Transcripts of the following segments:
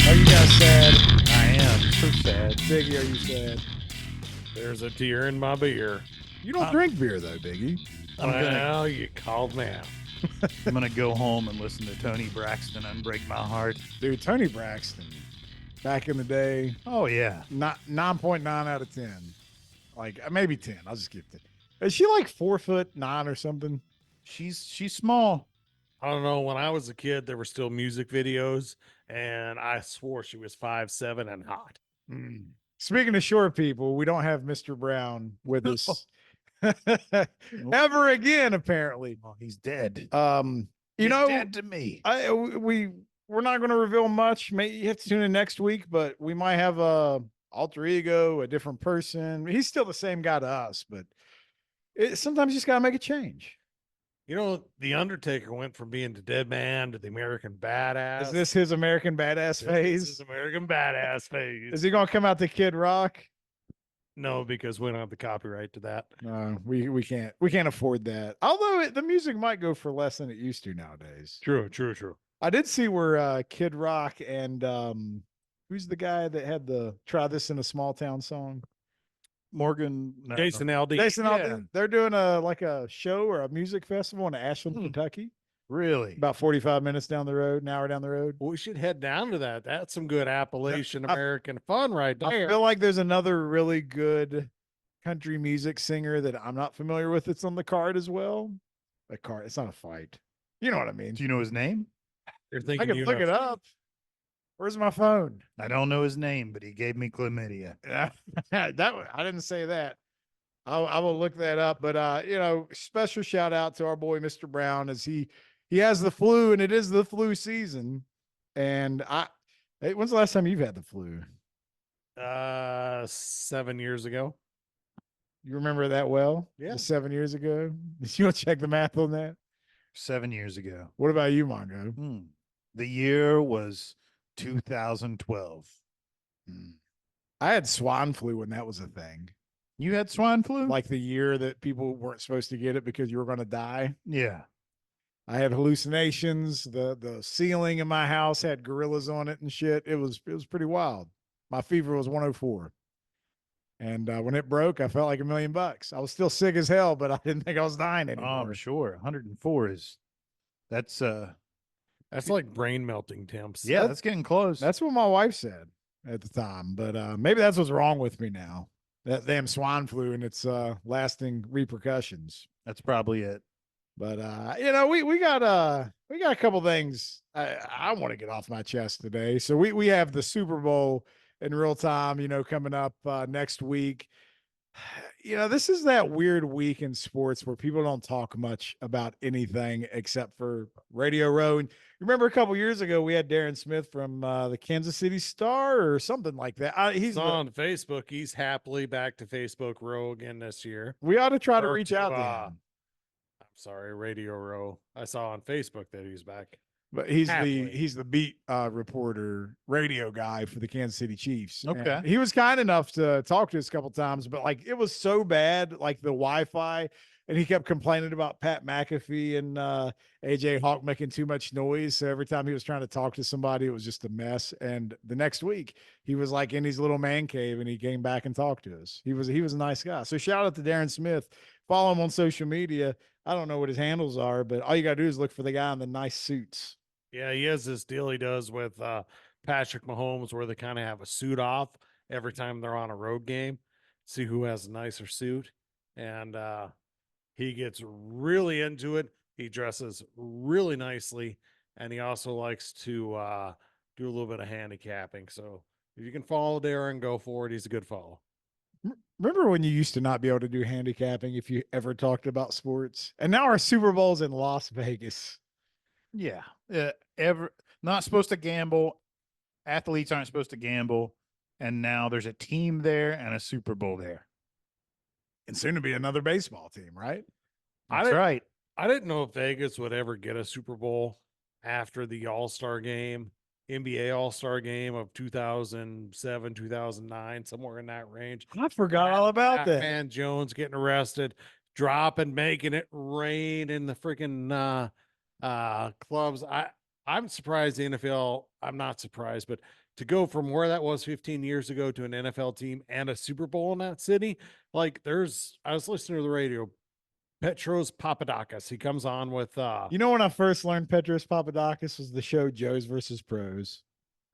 Are you guys sad? I am so sad. Biggie, are you sad? There's a tear in my beer. You don't drink beer, though, Biggie. Well, you called me out. I'm gonna go home and listen to Tony Braxton unbreak my heart. Dude, Tony Braxton, back in the day, Oh yeah, not 9.9 out of 10. Like, maybe 10. I'll just give it. Is she like 4'9" or something? she's small. I don't know. When I was a kid, there were still music videos, and I swore she was 5'7" and hot. Speaking of short people, we don't have Mr. Brown with us ever again, apparently. Oh, he's dead. You He's know, dead to me. we're not going to reveal much. Maybe you have to tune in next week, but we might have a alter ego, a different person. He's still the same guy to us, but sometimes you just got to make a change. You know, The Undertaker went from being the dead man to the American badass. Is this his American badass This phase? is American badass phase. Is he going to come out to Kid Rock? No, because we don't have the copyright to that. No, we can't afford that. Although the music might go for less than it used to nowadays. True. I did see where Kid Rock and who's the guy that had the "Try This in a Small Town" song? Morgan, no, Jason Aldean. Jason Yeah. Aldean. They're doing a show or a music festival in Ashland, Kentucky. really? About 45 minutes down the road, an hour down the road. We should head down to that. That's some good Appalachian American fun right I there. feel like there's another really good country music singer that I'm not familiar with. It's on the card as well. A card. It's not a fight. You know what I mean? Do you know his name? You're I thinking can look it up. Where's my phone? I don't know his name, but he gave me chlamydia. I didn't say that. I will look that up. But special shout out to our boy Mr. Brown as he has the flu, and it is the flu season. And when's the last time you've had the flu? 7 years ago. You remember that well? Yeah. 7 years ago. You want to check the math on that? 7 years ago. What about you, Mongo? The year was 2012. I had swine flu when that was a thing. You had swine flu? Like the year that people weren't supposed to get it because you were going to die. yeah. I had hallucinations. The ceiling in my house had gorillas on it and shit. It was pretty wild. My fever was 104. And when it broke, I felt like $1 million. I was still sick as hell, but I didn't think I was dying Oh, anymore. I'm sure. 104 that's like brain melting temps. yeah, that's getting close. That's what my wife said at the time. But maybe that's what's wrong with me now. That damn swine flu and its lasting repercussions. That's probably it. But we got a couple things I want to get off my chest today. So we have the Super Bowl in real time, coming up next week. This is that weird week in sports where people don't talk much about anything except for Radio Row. And remember a couple years ago, we had Darren Smith from the Kansas City Star or something like that. He's on Facebook. He's happily back to Facebook Row again this year. We ought to try to Or reach out to him. I'm sorry, Radio Row. I saw on Facebook that he's back. But he's Happily. the beat reporter, radio guy for the Kansas City Chiefs. Okay. And he was kind enough to talk to us a couple times, but like it was so bad, like the Wi-Fi, and he kept complaining about Pat McAfee and AJ Hawk making too much noise. So every time he was trying to talk to somebody, it was just a mess. And the next week, he was like in his little man cave, and he came back and talked to us. He was a nice guy. So shout out to Darren Smith. Follow him on social media. I don't know what his handles are, but all you got to do is look for the guy in the nice suits. Yeah, he has this deal he does with Patrick Mahomes where they kind of have a suit off every time they're on a road game, see who has a nicer suit. And he gets really into it. He dresses really nicely. And he also likes to do a little bit of handicapping. So if you can follow Darren, go for it. He's a good follow. Remember when you used to not be able to do handicapping if you ever talked about sports? And now our Super Bowl's in Las Vegas. Yeah. Not supposed to gamble. Athletes aren't supposed to gamble. And now there's a team there and a Super Bowl there. And soon to be another baseball team, right? That's right. I didn't know if Vegas would ever get a Super Bowl after the All-Star game, NBA All-Star game of 2007, 2009, somewhere in that range. I forgot all about that. Batman Jones getting arrested, making it rain in the freaking clubs. I'm surprised the NFL, I'm not surprised, but to go from where that was 15 years ago to an NFL team and a Super Bowl in that city. Like I was listening to the radio, Petros Papadakis. He comes on with You know, when I first learned Petros Papadakis was the show Joe's versus Pros.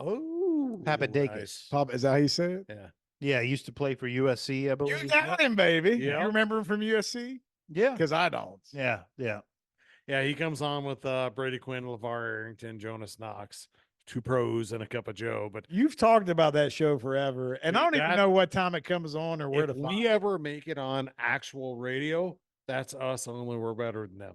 Papadakis. Is that how you say it? Yeah. Yeah, he used to play for USC, I You believe. got him, baby. Yeah. You remember him from USC? Yeah. Because I don't. Yeah. Yeah. Yeah, he comes on with Brady Quinn, LeVar Arrington, Jonas Knox, 2 pros and a cup of Joe. But You've talked about that show forever, and I don't even That- know what time it comes on or where if to find we it. ever make it on actual radio, that's us. Only we're better than them.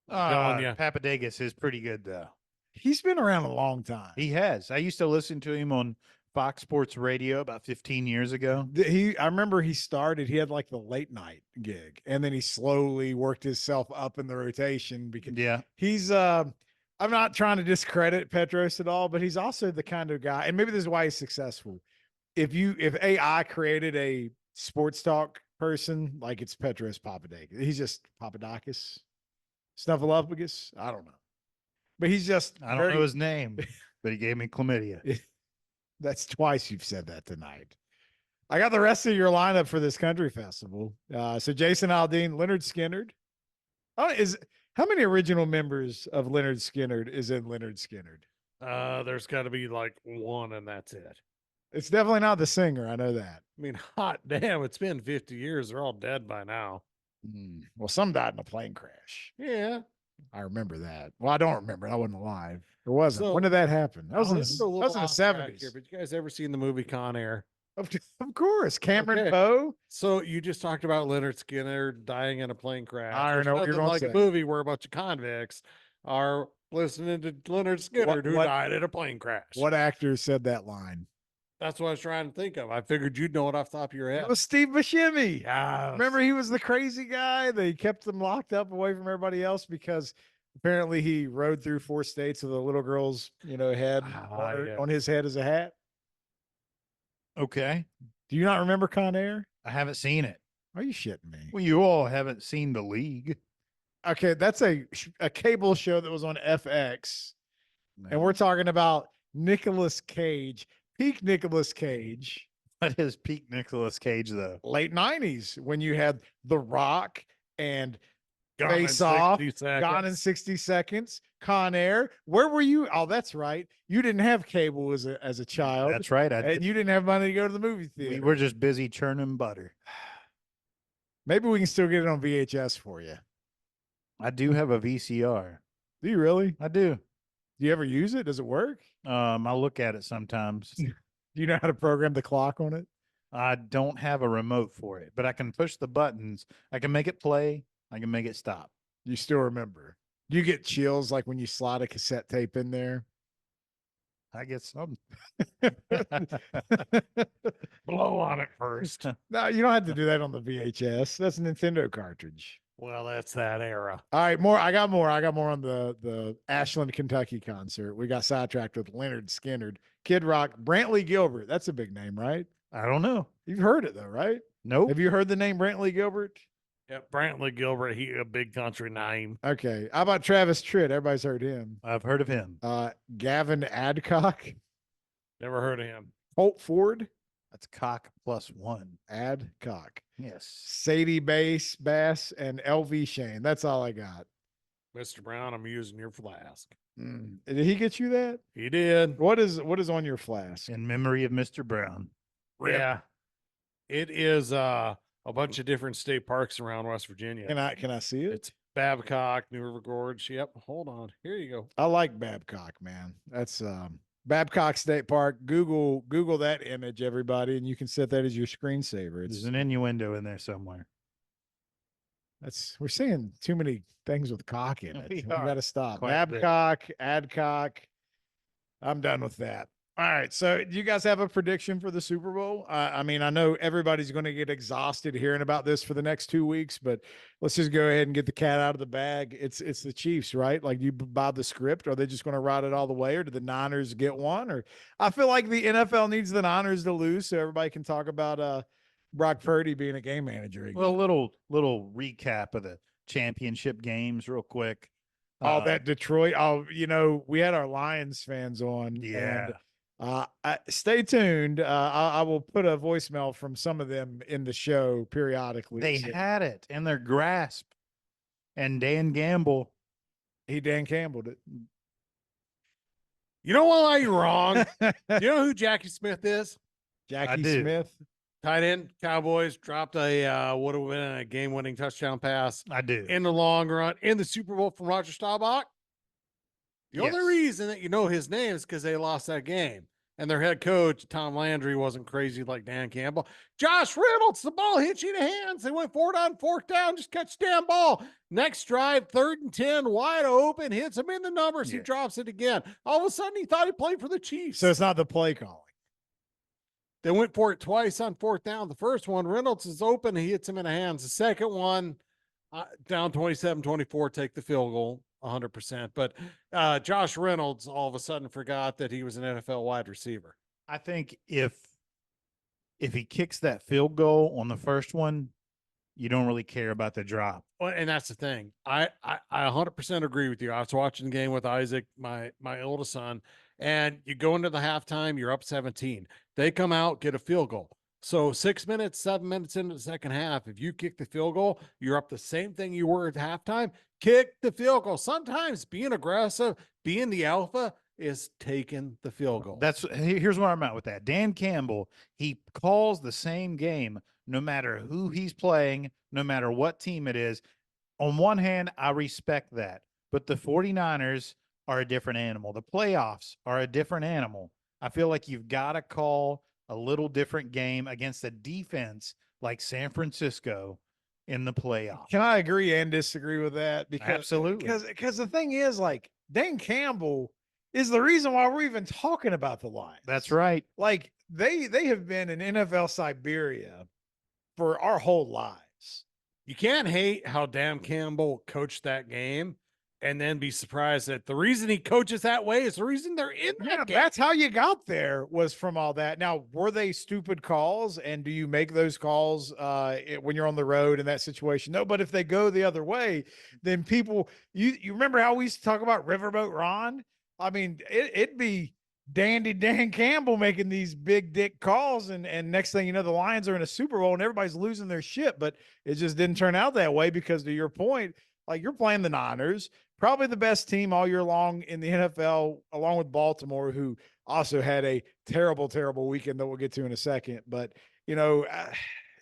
telling ya. Papadakis is pretty good though. He's been around a long time. He has. I used to listen to him on Fox Sports Radio about 15 years ago. I remember he started, he had like the late night gig, and then he slowly worked himself up in the rotation because Yeah. he's I'm not trying to discredit Petros at all, but he's also the kind of guy, and maybe this is why he's successful. If AI created a sports talk person, like it's Petros Papadakis. He's just Papadakis. Snuffleupagus. I don't know. But he's just I don't know his name, but he gave me chlamydia. That's twice you've said that tonight. I got the rest of your lineup for this country festival. So Jason Aldean, Leonard Skinnard. How many original members of Leonard Skinnard is in Leonard Skinnard? There's got to be like one, and that's it. It's definitely not the singer. I know that. I mean, hot damn, it's been 50 years. They're all dead by now. Well, some died in a plane crash. Yeah. I remember that. Well, I don't remember. I wasn't alive. Or wasn't. So, when did that happen? That was in This is a the, little that was in the off track 70s. here, but you guys ever seen the movie Con Air? Of course. Cameron Okay. Poe. So you just talked about Leonard Skinner dying in a plane crash. I don't know what you're Nothing gonna like say. a movie where a bunch of convicts are listening to Leonard Skinner who what- died in a plane crash. What actor said that line? That's what I was trying to think of. I figured you'd know it off the top of your head. It was Steve Buscemi. Yes. Remember, he was the crazy guy. They kept him locked up away from everybody else because apparently he rode through 4 states with a little girl's, head Yeah. on his head as a hat. Okay. Do you not remember Con Air? I haven't seen it. Are you shitting me? Well, you all haven't seen The League. Okay, that's a cable show that was on FX, and we're talking about Nicolas Cage, peak Nicolas Cage, What is peak Nicolas Cage though? late 90s when you had The Rock and Gone in Face Off, 60 Gone in seconds. 60 Seconds, Con Air. Where were you? Oh, that's right. You didn't have cable as a child. That's right. And you didn't have money to go to the movie theater. We were just busy churning butter. Maybe we can still get it on VHS for you. I do have a VCR. Do you really? I do. Do you ever use it? Does it work? I'll look at it sometimes. Do you know how to program the clock on it? I don't have a remote for it, but I can push the buttons. I can make it play. I can make it stop. You still remember? Do you get chills like when you slide a cassette tape in there? I get some. Blow on it first. No, you don't have to do that on the VHS. That's a Nintendo cartridge. Well, that's that era. All right, more. I got more on the Ashland, Kentucky concert. We got sidetracked with Leonard Skinnard, Kid Rock, Brantley Gilbert. That's a big name, right? I don't know. You've heard it though, right? Nope. Have you heard the name Brantley Gilbert? Yeah, Brantley Gilbert, he a big country name. Okay. How about Travis Tritt? Everybody's heard him. I've heard of him. Gavin Adcock, Never heard of him. Holt Ford, That's cock +1. Adcock, Yes. Sadie Bass, and LV Shane. That's all I got. Mr. Brown, I'm using your flask. Did he get you that? He did. What is on your flask? In memory of Mr. Brown. Yeah. It is a bunch of different state parks around West Virginia. Can I see it? It's Babcock, New River Gorge. Yep. Hold on. Here you go. I like Babcock, man. That's Babcock State Park. Google that image, everybody, and you can set that as your screensaver. There's It's an innuendo in there somewhere. we're seeing too many things with cock in it. We We are. got to stop. Quite a bit. Babcock, Adcock. I'm done with that. All right. So, do you guys have a prediction for the Super Bowl? I mean, I know everybody's going to get exhausted hearing about this for the next 2 weeks, but let's just go ahead and get the cat out of the bag. It's the Chiefs, right? Like, you buy the script? Are they just going to ride it all the way, or do the Niners get one? Or I feel like the NFL needs the Niners to lose so everybody can talk about Brock Purdy being a game manager again. Well, little recap of the championship games real quick. That Detroit. We had our Lions fans on. Yeah. And Stay tuned. I will put a voicemail from some of them in the show periodically. They So had it in their grasp. And Dan Gamble, he Dan Campbelled it. You know why you're wrong? You know who Jackie Smith is? Jackie do. Smith. Tight end, Cowboys dropped a would have been a game-winning touchdown pass I do. in the long run in the Super Bowl from Roger Staubach. The only Yes. reason that you know his name is because they lost that game. And their head coach, Tom Landry, wasn't crazy like Dan Campbell. Josh Reynolds, the ball hits you in the hands. They went forward on fourth down, just catch the damn ball. Next drive, 3rd and 10, wide open, hits him in the numbers. Yeah. He drops it again. All of a sudden, he thought he played for the Chiefs. So it's not the play calling. They went for it twice on fourth down. The first one, Reynolds is open. He hits him in the hands. The second one, down 27-24, take the field goal. 100%. But Josh Reynolds all of a sudden forgot that he was an NFL wide receiver. I think if he kicks that field goal on the first one, you don't really care about the drop. Well, and that's the thing. I 100% agree with you. I was watching the game with Isaac, my oldest son, and you go into the halftime, you're up 17. They come out, get a field goal. So 6 minutes, 7 minutes into the second half, if you kick the field goal, you're up the same thing you were at halftime. Kick the field goal. Sometimes being aggressive, being the alpha is taking the field goal. Here's where I'm at with that. Dan Campbell, he calls the same game no matter who he's playing, no matter what team it is. On one hand, I respect that, but the 49ers are a different animal. The playoffs are a different animal. I feel like you've got to call a little different game against a defense like San Francisco in the playoffs. Can I agree and disagree with that? Because Absolutely. Because the thing is, like, Dan Campbell is the reason why we're even talking about the Lions. That's right. Like they have been in NFL Siberia for our whole lives. You can't hate how Dan Campbell coached that game and then be surprised that the reason he coaches that way is the reason they're in that game. That's how you got there, was from all that. Now, were they stupid calls? And do you make those calls when you're on the road in that situation? No, but if they go the other way, then people, you remember how we used to talk about Riverboat Ron? I mean, it'd be dandy Dan Campbell making these big dick calls, and next thing you know, the Lions are in a Super Bowl and everybody's losing their shit. But it just didn't turn out that way because, to your point, like, you're playing the Niners, probably the best team all year long in the NFL, along with Baltimore, who also had a terrible, terrible weekend that we'll get to in a second. But, you know,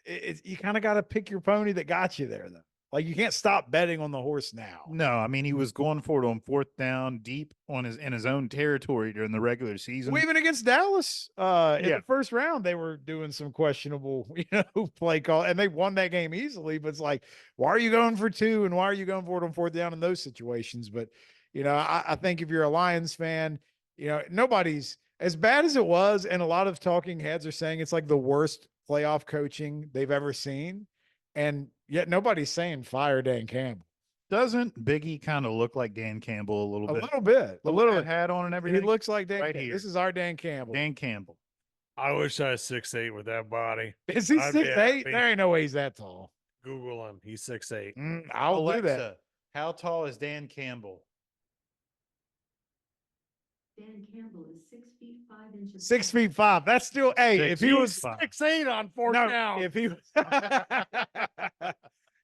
you kind of got to pick your pony that got you there, though. Like, you can't stop betting on the horse now. No, I mean, he was going for it on fourth down, deep in his own territory during the regular season. Well, even against Dallas, in the first round, they were doing some questionable, play call, and they won that game easily. But it's like, why are you going for two, and why are you going for it on fourth down in those situations? But, I think if you're a Lions fan, nobody's as bad as it was, and a lot of talking heads are saying it's like the worst playoff coaching they've ever seen, and yet nobody's saying fire Dan Campbell. Doesn't Biggie kind of look like Dan Campbell a little bit? A little bit. Hat on and everything. He looks like Dan. Right here. This is our Dan Campbell. Dan Campbell. I wish I was 6'8" with that body. Is he 6'8"? There ain't no way he's that tall. Google him. He's 6'8". I'll Alexa, do that. how tall is Dan Campbell? Dan Campbell is 6 feet 5 inches. 6 feet 5. That's still, hey, if he was 6'8" on fourth down. if he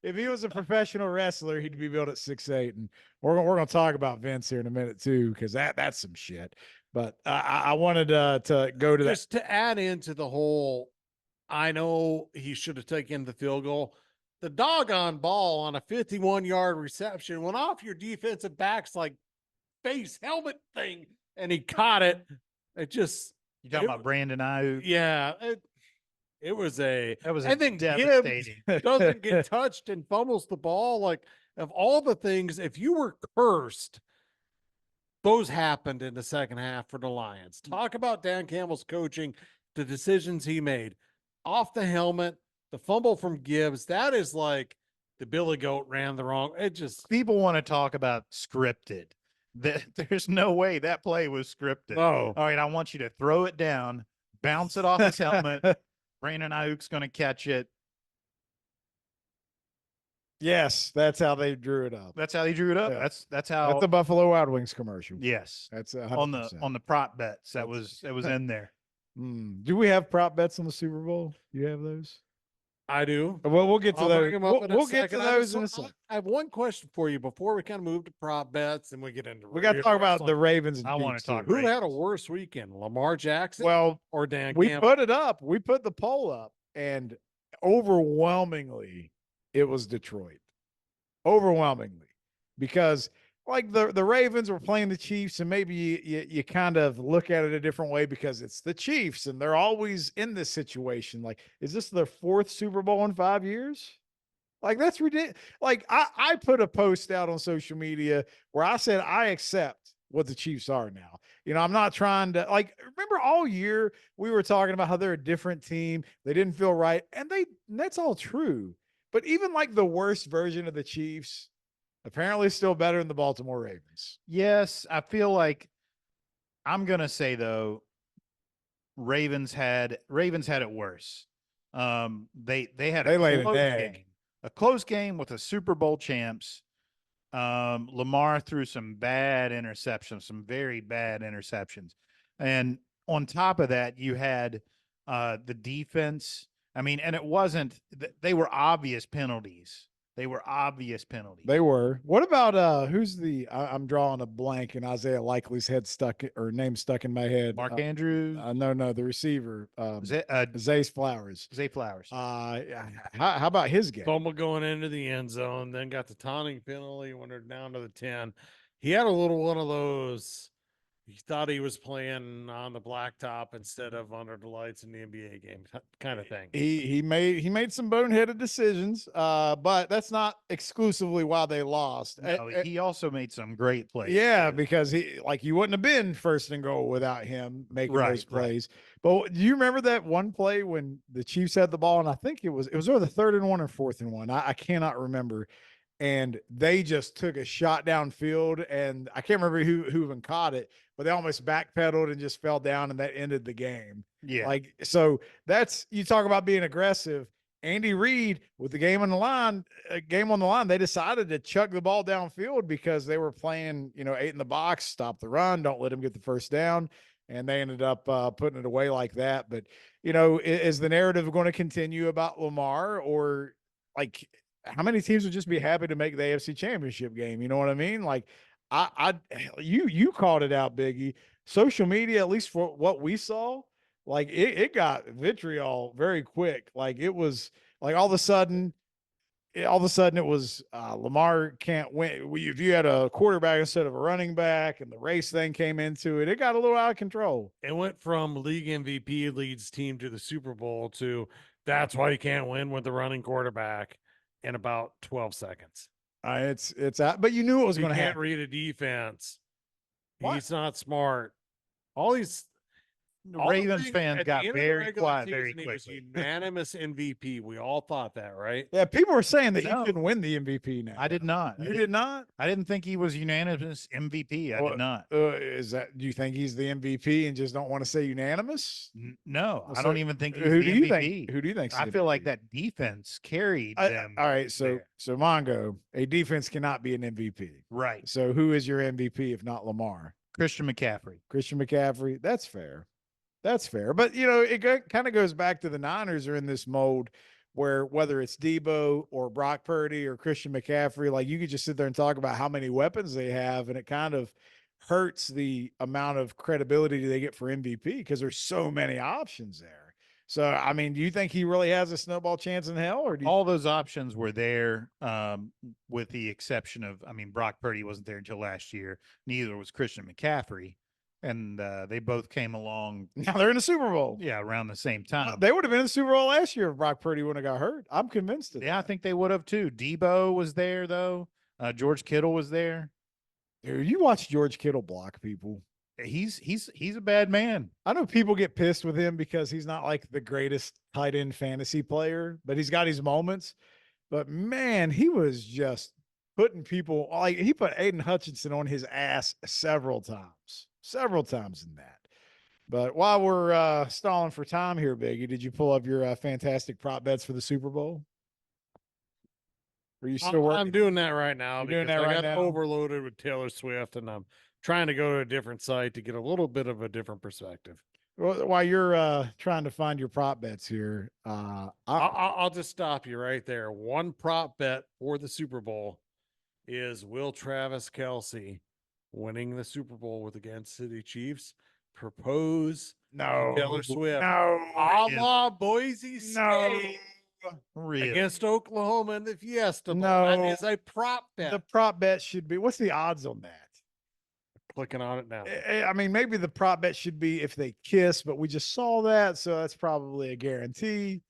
if he was a professional wrestler, he'd be built at 6'8". And we're gonna talk about Vince here in a minute too, because that's some shit. But I wanted to go to just to add into the whole. I know he should have taken the field goal. The doggone ball on a 51-yard reception went off your defensive back's like face helmet thing, and he caught it. It just. You talking about Brandon Ayuk? Yeah. It was and then devastating. Gibbs doesn't get touched and fumbles the ball. Like, of all the things, if you were cursed, those happened in the second half for the Lions. Talk about Dan Campbell's coaching, the decisions he made. Off the helmet, the fumble from Gibbs, that is like the Billy Goat ran the wrong. It just. People want to talk about scripted. There's no way that play was scripted. Oh. All right, I want you to throw it down, bounce it off his helmet. Brandon Ayuk's going to catch it. Yes, that's how they drew it up. That's how they drew it up. Yeah. That's how. That's a Buffalo Wild Wings commercial. yes, That's on the 100%. prop bets that That's- was in there. Do we have prop bets on the Super Bowl? Do you have those? I do. Well, we'll get to I'll those. bring 'em up in a We'll get to second. those in a second. I have one question for you before we kind of move to prop bets and we get into. We got to real talk about the wrestling. Ravens. And I wanna Chiefs, talk too. Who had a Ravens. worse weekend, Lamar Jackson Well, or Dan we Campbell? put it up. We put the poll up, and overwhelmingly, it was Detroit. Overwhelmingly, because like the Ravens were playing the Chiefs, and maybe you kind of look at it a different way because it's the Chiefs, and they're always in this situation. Like, is this their 4th Super Bowl in 5 years? Like, that's ridiculous. Like, I put a post out on social media where I said I accept what the Chiefs are now. I'm not trying to, like, remember all year we were talking about how they're a different team. They didn't feel right. And that's all true. But even like the worst version of the Chiefs, apparently still better than the Baltimore Ravens. Yes, I feel like I'm gonna say though, Ravens had it worse. They had They a laid an close egg. game, a close game with the Super Bowl champs. Lamar threw some bad interceptions, some very bad interceptions, and on top of that, you had the defense. I mean, and it wasn't. They were obvious penalties. They were obvious penalties. They were. What about who's I'm drawing a blank and Isaiah Likely's name stuck in my head. Mark Andrews, No, the receiver, Zay Flowers. Zay Flowers. How about his game? Fumble going into the end zone, then got the taunting penalty when they're down to the 10. He had a little one of those. He thought he was playing on the blacktop instead of under the lights in the NBA game, kind of thing. He made some boneheaded decisions, but that's not exclusively why they lost. No, he also made some great plays. Yeah, too. because you wouldn't have been 1st and goal without him making those Right. plays. But do you remember that one play when the Chiefs had the ball, and I think it was either 3rd and 1 or 4th and 1. I cannot remember. And they just took a shot downfield, and I can't remember who even caught it, but they almost backpedaled and just fell down, and that ended the game. Yeah. Like, so that's, you talk about being aggressive. Andy Reid, with the game on the line, they decided to chuck the ball downfield because they were playing, 8 in the box, stop the run, don't let him get the 1st down. And they ended up putting it away like that. But, is the narrative going to continue about Lamar, or like, how many teams would just be happy to make the AFC Championship game? You know what I mean? Like, you called it out, Biggie. Social media, at least for what we saw, like it got vitriol very quick. Like, it was like all of a sudden it was Lamar can't win. If you had a quarterback instead of a running back, and the race thing came into it, it got a little out of control. It went from league MVP leads team to the Super Bowl to that's why you can't win with the running quarterback in about 12 seconds. It's out, but you knew it was going to Can't happen. read a defense. What? He's not smart. All these all the Ravens things- fans at the got end of the very regular quiet very season, he was quickly. unanimous MVP. We all thought that, right? Yeah, people were saying that No. he couldn't win the MVP now. I did not. You did not? I didn't think he was unanimous MVP. I Well, did not. Do you think he's the MVP and just don't want to say unanimous? No, I So, don't even think he's Who the do you MVP. think? Who do you think? I feel like that defense carried them. All right, so there. so Mongo, a defense cannot be an MVP. Right. So who is your MVP if not Lamar? Christian McCaffrey. Christian McCaffrey. That's fair. That's fair. But it kind of goes back to the Niners are in this mode where whether it's Debo or Brock Purdy or Christian McCaffrey, like you could just sit there and talk about how many weapons they have, and it kind of hurts the amount of credibility they get for MVP because there's so many options there. So, I mean, do you think he really has a snowball chance in hell, or do you All those options were there, with the exception of, Brock Purdy wasn't there until last year. Neither was Christian McCaffrey. And they both came along, now they're in the Super Bowl? around the same time. They would have been in the Super Bowl last year if Brock Purdy wouldn't have got hurt. I'm convinced of Yeah, I that. think they would have too. Debo was there though. George Kittle was there. Dude, you watch George Kittle block people. He's a bad man. I know people get pissed with him because he's not like the greatest tight end fantasy player, but he's got his moments. But man, he was just putting people like he put Aiden Hutchinson on his ass several times in that. But while we're stalling for time here, Biggie, did you pull up your fantastic prop bets for the Super Bowl? Are you still working? I'm doing that right now You're doing because that I right got now? overloaded with Taylor Swift, and I'm trying to go to a different site to get a little bit of a different perspective. Well, while you're trying to find your prop bets here, I'll just stop you right there. One prop bet for the Super Bowl is will Travis Kelsey winning the Super Bowl with the Kansas City Chiefs propose no, Taylor Swift no, a la Boise no, State Really? against Oklahoma in the Fiesta Bowl? No. That is a prop bet. the prop bet should be. What's the odds on that? Clicking on it now. I mean, maybe the prop bet should be if they kiss, but we just saw that, so that's probably a guarantee.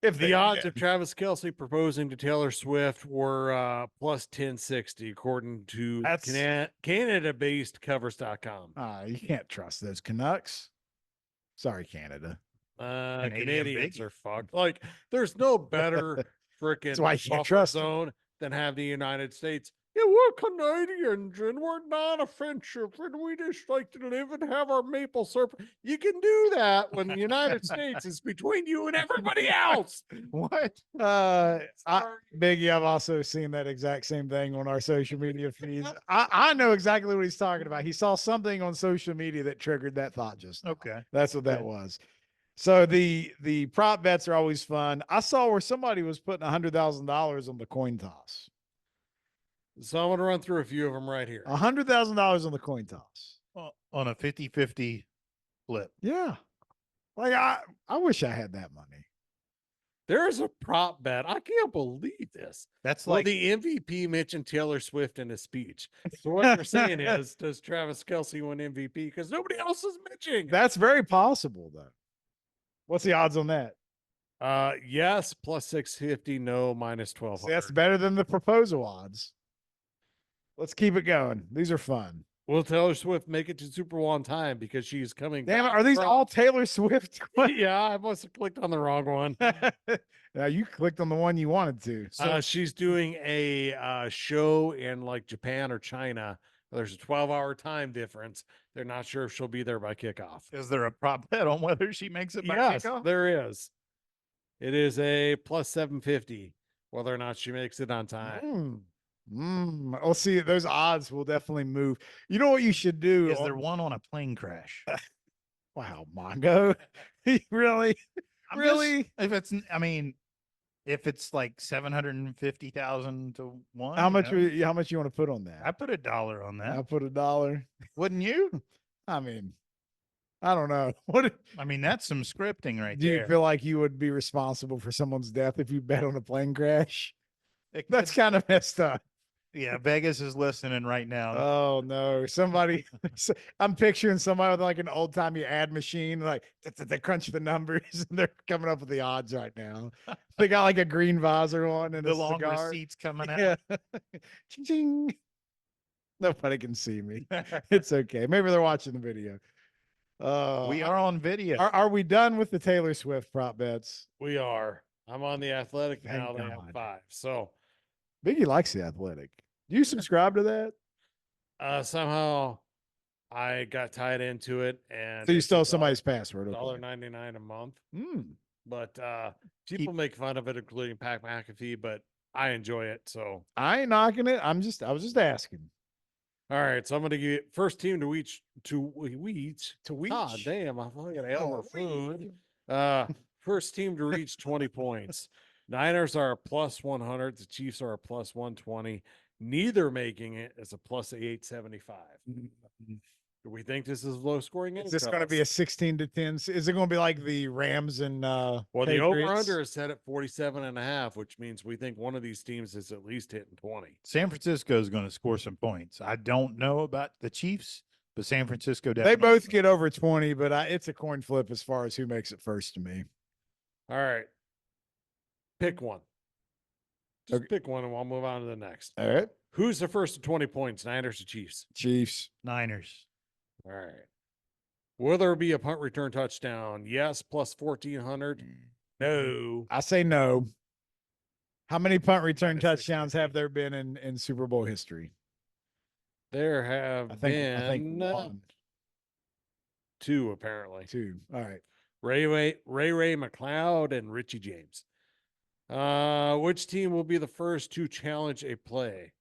If The they odds win. of Travis Kelsey proposing to Taylor Swift were plus 1060, according to That's- Canada-based covers.com. You can't trust those Canucks. Sorry, Canada. Canadians Biggie. are fucked. Like, there's no better freaking why you can't buffer trust 'em. zone than have the United States. Yeah, we're Canadians and we're not a friendship and we just like to live and have our maple syrup. You can do that when the United States is between you and everybody else. What? Biggie, I've also seen that exact same thing on our social media feeds. I know exactly what he's talking about. He saw something on social media that triggered that thought just now. Okay. That's what that Okay. was. So the prop bets are always fun. I saw where somebody was putting $100,000 on the coin toss. So I'm going to run through a few of them right here. $100,000 on the coin toss. On a 50-50 flip. Yeah. Like I wish I had that money. There's a prop bet. I can't believe this. That's Well, like the MVP mentioned Taylor Swift in his speech. So what you're saying is, does Travis Kelsey win MVP? Because nobody else is mentioning. That's very possible though. What's the odds on that? Yes, plus 650. No, minus 1200. See, that's better than the proposal odds. Let's keep it going. These are fun. Will Taylor Swift make it to Super Bowl on time because she's coming? Damn it, back are these from- all Taylor Swift? Yeah, I must have clicked on the wrong one. Now you clicked on the one you wanted to. So she's doing a show in like Japan or China. There's a 12-hour time difference. They're not sure if she'll be there by kickoff. is there a prop bet on whether she makes it by Yes, kickoff? there is. It is a plus 750 whether or not she makes it on time. Let's see. Those odds will definitely move. You know what you should do? Is there one on a plane crash? Wow, Mongo. Really? I'm Really? just- if it's, I mean, if it's like 750,000 to 1, How much? you know? How much you want to put on that? I put $1 on I that. put $1. Wouldn't you? I mean, I don't know. What I mean, that's some scripting right do you there. feel like you would be responsible for someone's death if you bet on a plane crash? It That's could- kind of messed up. yeah, Vegas is listening right now. Oh no, somebody. I'm picturing somebody with like an old timey ad machine, like they crunch the numbers and they're coming up with the odds right now. They got like a green visor on and the a long cigar. receipts coming out. Yeah. Ching, ching. Nobody can see me. It's okay. Maybe they're watching the video. We are on video. Are we done with the Taylor Swift prop bets? We are. I'm on the Athletic now. Thank They have God. 5. So Biggie likes the Athletic. Do you subscribe to that? somehow I got tied into it, and So you it's stole somebody's password. Okay. $1.99 a month. Mm. But people make fun of it, including Pat McAfee, but I enjoy it. So I ain't knocking it. I was just asking. all right, so I'm gonna give you first team to reach to To God reach. damn, I'm fucking Oh, Elmer food. First team to reach 20 points. Niners are a plus 100. The Chiefs are a plus 120. Neither making it is a plus 875. Do we think this is low scoring? Is this going to be a 16 to 10? Is it going to be like the Rams and well, the Patriots? over under is set at 47.5, which means we think one of these teams is at least hitting 20. San Francisco is going to score some points. I don't know about the Chiefs, but San Francisco They definitely. both get over 20, but it's a coin flip as far as who makes it first to me. All right. Pick one. Just Okay. pick one and we'll move on to the next. All right. Who's the first to 20 points, Niners or Chiefs? Chiefs. Niners. All right. Will there be a punt return touchdown? Yes, plus 1,400. No. I say no. How many punt return Minus touchdowns have there been in Super Bowl history? There have I think been one, 2, apparently. 2. All right. Ray McLeod and Richie James. Which team will be the first to challenge a play?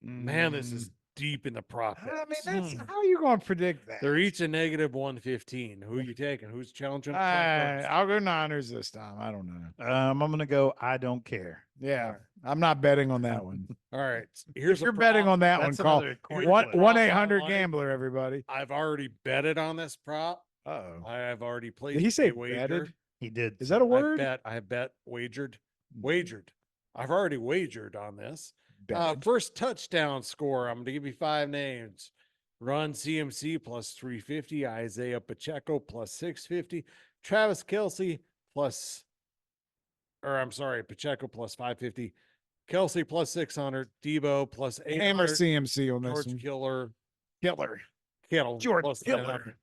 Man, this is deep in the prop I mean, bets. that's how are you going to predict that? They're each a negative 115. Who you taking? Who's challenging a play first? I'll go Niners this time. I don't know. I'm gonna go. I don't care. Yeah, I'm not betting on that one. All right. If Here's you're a betting prop. on that one, That's call another coin Here's a flip. prop I 1-800 like. gambler. Everybody. I've already betted on this prop. Uh-oh. I have already placed Did he say a wager. betted? He did. Is that a word? I have bet, wagered. I've already wagered on this. Betted. First touchdown score. I'm going to give you 5 names. Run CMC plus 350. Isaiah Pacheco plus 650. Travis Kelsey Pacheco plus 550. Kelsey plus 600. Debo plus 800. Hammer CMC on this George one. Kittle George plus Kittle. 900.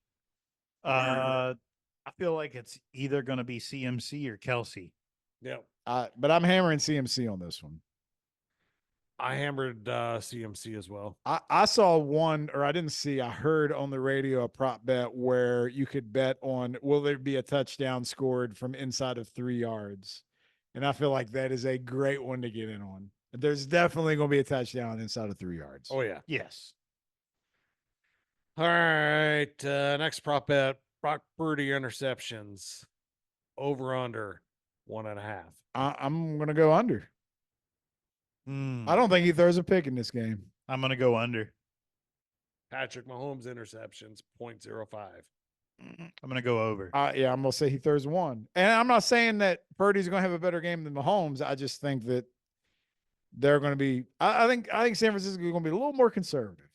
I feel like it's either gonna be CMC or Kelsey. Yep. But I'm hammering CMC on this one. I hammered CMC as well. I saw one, or I didn't see, I heard on the radio a prop bet where you could bet on will there be a touchdown scored from inside of 3 yards. And I feel like that is a great one to get in on. There's definitely going to be a touchdown inside of 3 yards. Oh, yeah. Yes. All right. Next prop bet. Brock Purdy interceptions. Over under 1.5. I'm going to go under. I don't think he throws a pick in this game. I'm gonna go under. Patrick Mahomes interceptions 0.05. I'm gonna go over. Yeah, I'm going to say he throws one. And I'm not saying that Purdy's going to have a better game than Mahomes. I just think that they're going to be, I think San Francisco is going to be a little more conservative.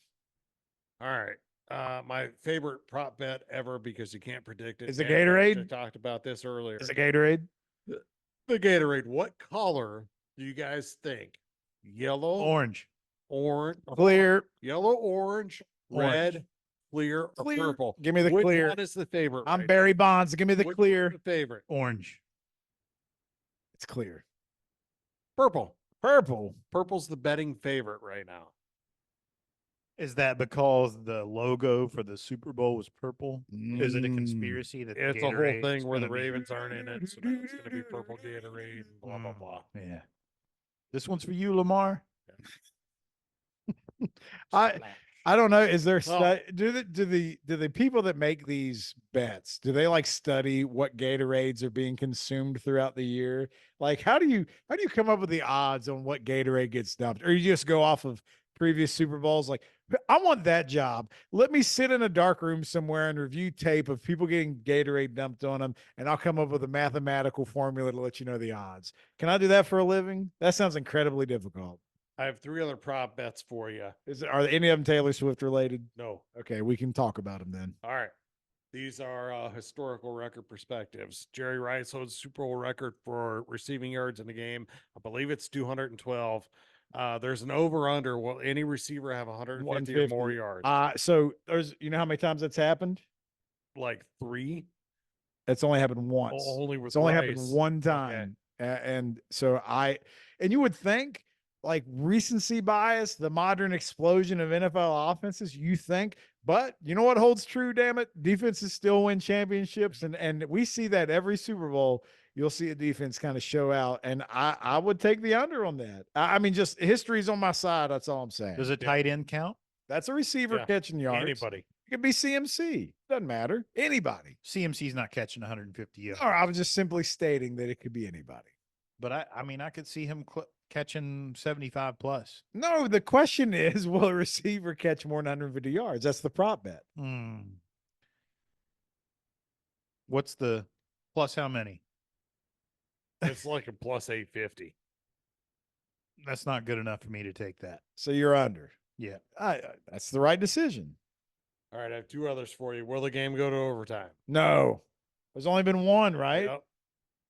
All right. My favorite prop bet ever because you can't predict it. Is it Dan Gatorade? actually talked about this earlier. Is it Gatorade? The Gatorade. What color do you guys think? Yellow, Orange. Clear. yellow, orange, red, clear, or Clear. purple. Give me the Which clear. one is the favorite? I'm right Barry Bonds. Give me the now? Which clear. one's the favorite. Orange. It's clear. Purple. Purple. Purple's the betting favorite right now. Is that because the logo for the Super Bowl was purple? Is it a Mm. conspiracy that It's a whole Gatorade's thing where the gonna be- Ravens aren't in it, so now it's going to be purple Gatorade and blah blah blah. Yeah. This one's for you, Lamar. I don't know. Is there Well- do the people that make these bets, do they like study what Gatorades are being consumed throughout the year? Like how do you come up with the odds on what Gatorade gets dumped? Or you just go off of previous Super Bowls? Like I want that job. Let me sit in a dark room somewhere and review tape of people getting Gatorade dumped on them, and I'll come up with a mathematical formula to let you know the odds. Can I do that for a living? That sounds incredibly difficult. I have 3 other prop bets for you. Are any of them Taylor Swift related? No. Okay, we can talk about them then. All right. These are historical record perspectives. Jerry Rice holds Super Bowl record for receiving yards in the game. I believe it's 212. There's an over under. Will any receiver have 150 or more 150. yards? So there's, how many times that's happened? Like 3? It's only happened once. Only with It's only happened Rice. one Okay. time. And so and you would think like recency bias, the modern explosion of NFL offenses, you think, but you know what holds true, damn it? Defenses still win championships. And we see that every Super Bowl. You'll see a defense kind of show out. And I would take the under on that. I mean, just history's on my side. That's all I'm saying. Does a tight end count? That's a receiver Yeah. catching yards. Anybody. It could be CMC. Doesn't matter. Anybody. CMC's not catching 150 yards. Or I was just simply stating that it could be anybody. But I mean, I could see him catching 75 plus. No, the question is, will a receiver catch more than 150 yards? That's the prop bet. What's the plus? How many? It's like a plus 850. That's not good enough for me to take that. So you're under. Yeah. That's the right decision. All right. I have 2 others for you. Will the game go to overtime? No. There's only been one, right? Yep.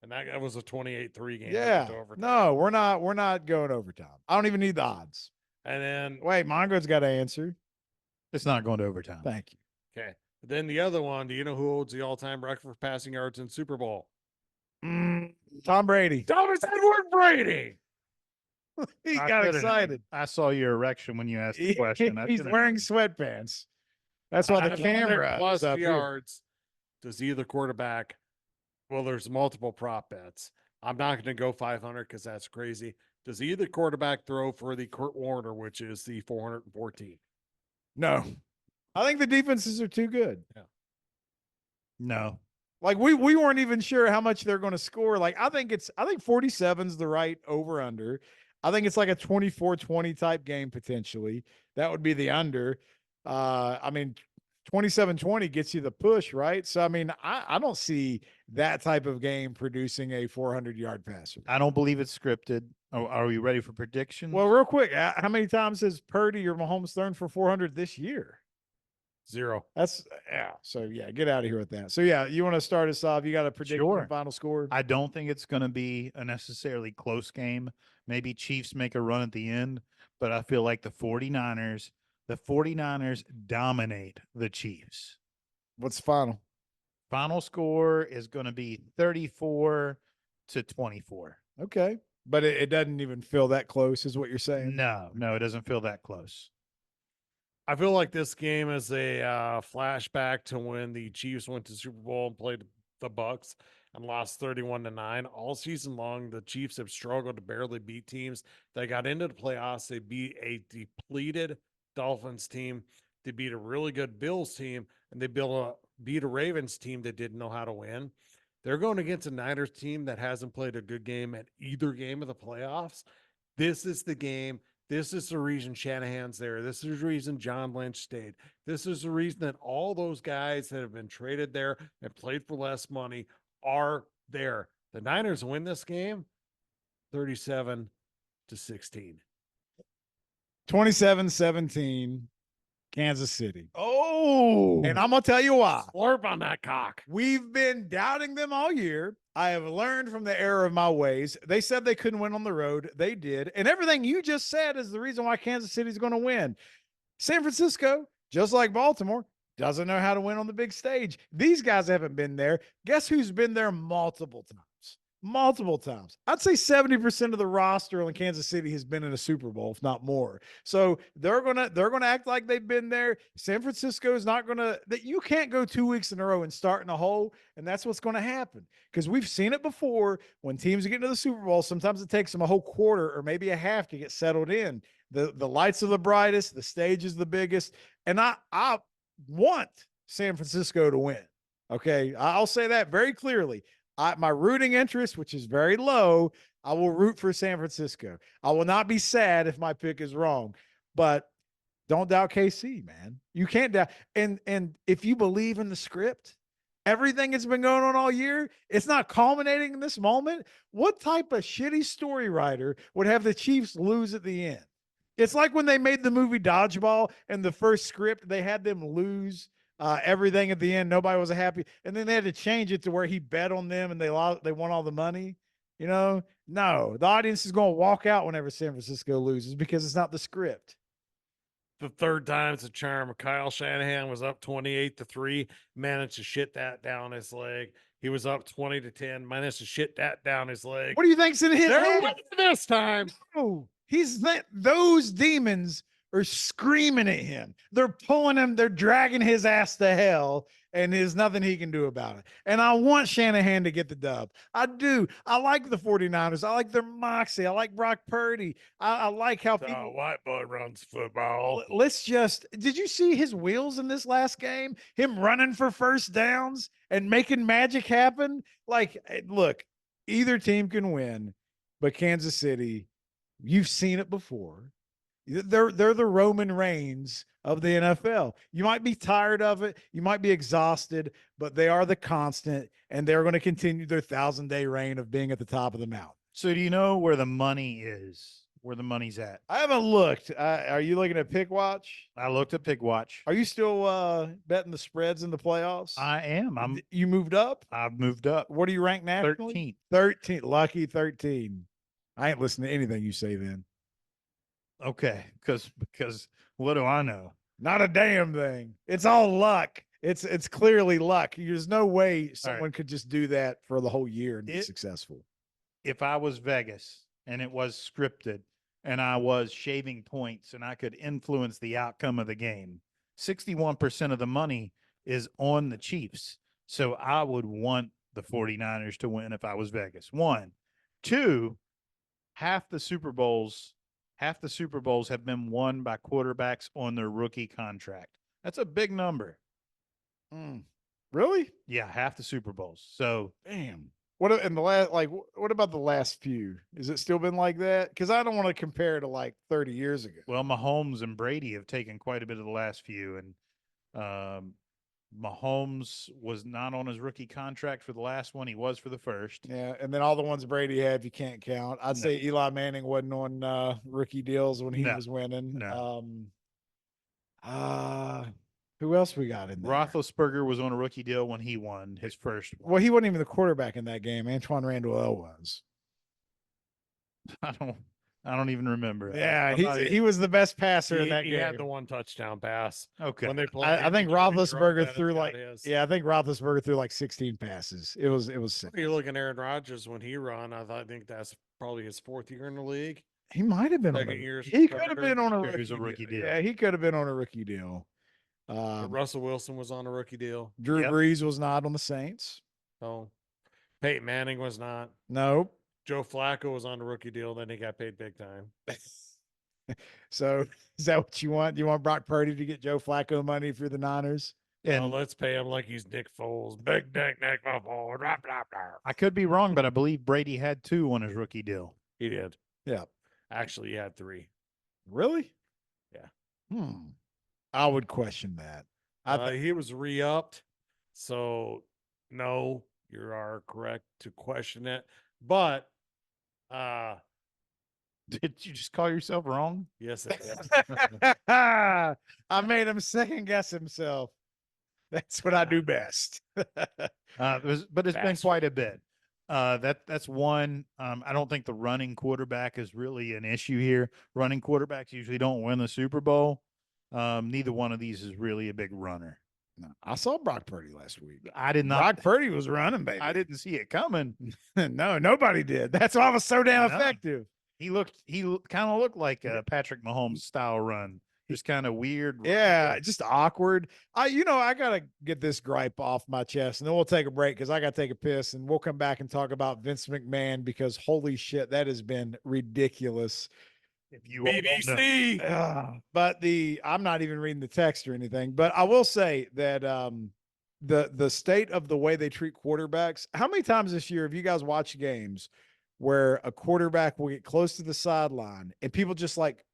And that was a 28-3 game. that Yeah. went to overtime. No, we're not going overtime. I don't even need the odds. And then Wait, Mongo's got to answer. It's not going to overtime. Thank you. okay. Then the other one, do you know who holds the all-time record for passing yards in Super Bowl? Tom Brady. Thomas Edward Brady. He I got couldn't- excited. I saw your erection when you asked the question. I He's couldn't- wearing sweatpants. That's why the 100 camera plus is up here. yards. Does either quarterback? Well, there's multiple prop bets. I'm not going to go 500 because that's crazy. Does either quarterback throw for the Kurt Warner, which is the 414? No. I think the defenses are too good. No. Like we weren't even sure how much they're going to score. Like I think 47's the right over under. I think it's like a 24-20 type game potentially. That would be the under. I mean 27-20 gets you the push, right? So I mean, I don't see that type of game producing a 400-yard passer. I don't believe it's scripted. Oh, are we ready for predictions? Well, real quick, how many times has Purdy or Mahomes thrown for 400 this year? 0. That's So yeah, get out of here with that. So yeah, you want to start us off? You got to predict the final score. I don't think it's going to be a necessarily close game. Maybe Chiefs make a run at the end, but I feel like the 49ers dominate the Chiefs. What's the final? Final score is going to be 34-24. Okay, but it doesn't even feel that close, is what you're saying? No, it doesn't feel that close. I feel like this game is a flashback to when the Chiefs went to Super Bowl and played the Bucks and lost 31-9. All season long, the Chiefs have struggled to barely beat teams. They got into the playoffs. They beat a depleted Dolphins team. They beat a really good Bills team, and they beat a Ravens team that didn't know how to win. They're going against a Niners team that hasn't played a good game at either game of the playoffs. This is the game. This is the reason Shanahan's there. This is the reason John Lynch stayed. This is the reason that all those guys that have been traded there and played for less money are there. The Niners win this game 37-16. 27-17, Kansas City. Oh, And I'm going to tell you why. Slurp on that cock. We've been doubting them all year. I have learned from the error of my ways. They said they couldn't win on the road. They did. And everything you just said is the reason why Kansas City is going to win. San Francisco, just like Baltimore, doesn't know how to win on the big stage. These guys haven't been there. Guess who's been there multiple times? Multiple times. I'd say 70% of the roster on Kansas City has been in a Super Bowl, if not more. So they're gonna act like they've been there. San Francisco is not gonna. That you can't go 2 weeks in a row and start in a hole, and that's what's going to happen because we've seen it before. When teams get into the Super Bowl, sometimes it takes them a whole quarter or maybe a half to get settled in. The lights are the brightest, the stage is the biggest, and I want San Francisco to win. Okay, I'll say that very clearly. My rooting interest, which is very low, I will root for San Francisco. I will not be sad if my pick is wrong, but don't doubt KC, man. You can't doubt. And if you believe in the script, everything that's been going on all year, it's not culminating in this moment. What type of shitty story writer would have the Chiefs lose at the end? It's like when they made the movie Dodgeball and the first script, they had them lose everything at the end. Nobody was happy. And then they had to change it to where he bet on them and they won all the money. You know, no, the audience is going to walk out whenever San Francisco loses because it's not the script. The third time's a charm. Kyle Shanahan was up 28-3, managed to shit that down his leg. He was up 20-10, managed to shit that down his leg. What do you think's in his They're head? winning this time. No, those demons are screaming at him. They're pulling him. They're dragging his ass to hell, and there's nothing he can do about it. And I want Shanahan to get the dub. I do. I like the 49ers. I like their moxie. I like Brock Purdy. I like how people. White boy runs football. Did you see his wheels in this last game? Him running for first downs and making magic happen? Like, look, either team can win, but Kansas City, you've seen it before. They're the Roman Reigns of the NFL. You might be tired of it. You might be exhausted, but they are the constant, and they're going to continue their 1,000-day reign of being at the top of the mountain. So do you know where the money is? Where the money's at? I haven't looked. Are you looking at Pick Watch? I looked at Pick Watch. Are you still betting the spreads in the playoffs? I am. You moved up? I've moved up. What are you ranked nationally? 13th. 13. Lucky 13. I ain't listening to anything you say then. Okay, because what do I know? Not a damn thing. It's all luck. It's clearly luck. There's no way someone could just do that for the whole year and be successful. If I was Vegas and it was scripted and I was shaving points and I could influence the outcome of the game, 61% of the money is on the Chiefs. So I would want the 49ers to win if I was Vegas. One, 2, half the Super Bowls have been won by quarterbacks on their rookie contract. That's a big number. Really? Yeah, half the Super Bowls. So Damn. What in the last what about the last few? Has it still been like that? Because I don't want to compare to like 30 years ago. well, Mahomes and Brady have taken quite a bit of the last few, and Mahomes was not on his rookie contract for the last one. He was for the first. Yeah, and then all the ones Brady had, you can't count. I'd No. say Eli Manning wasn't on rookie deals when he No. was winning. No. Who else we got in there? Roethlisberger was on a rookie deal when he won his first one. Well, he wasn't even the quarterback in that game. Antoine Randall was. I don't even remember. Yeah, I'm not he was the best passer in He, that he game. had the one touchdown pass. okay. When they played, I think Roethlisberger threw like I think Roethlisberger threw like 16 passes. It was sick. You look at Aaron Rodgers when he run. I think that's probably his 4th year in the league. He might have been on Second year he could have starter. been on a He rookie, was a rookie deal. Yeah, he could have been on a rookie deal. But Russell Wilson was on a rookie deal. Drew Yep. Brees was not on the Saints. So Peyton Manning was not. Nope. Joe Flacco was on a rookie deal. Then he got paid big time. So is that what you want? You want Brock Purdy to get Joe Flacco money if you're the Niners? And Let's pay him like he's Nick Foles. Big Nick Foles. Blah, blah, blah. I could be wrong, but I believe Brady had 2 on his rookie deal. He did. Yeah. Actually, he had 3. Really? Yeah. I would question that. He was re-upped. So no, you are correct to question it. But Did you just call yourself wrong? yes, it did. I made him second guess himself. That's what I do best. But it's been Bastard. quite a bit. That's one. I don't think the running quarterback is really an issue here. Running quarterbacks usually don't win the Super Bowl. Neither one of these is really a big runner. No, I saw Brock Purdy last week. I did not. Brock Purdy was running, baby. I didn't see it coming. No, nobody did. That's why it was so damn No. effective. He kind of looked like a Patrick Mahomes style run. Just kind of weird. Yeah, just awkward. I gotta get this gripe off my chest, and then we'll take a break because I gotta take a piss, and we'll come back and talk about Vince McMahon because holy shit, that has been ridiculous. If you all don't know. BBC. But I'm not even reading the text or anything. But I will say that the state of the way they treat quarterbacks. How many times this year have you guys watched games where a quarterback will get close to the sideline and people just like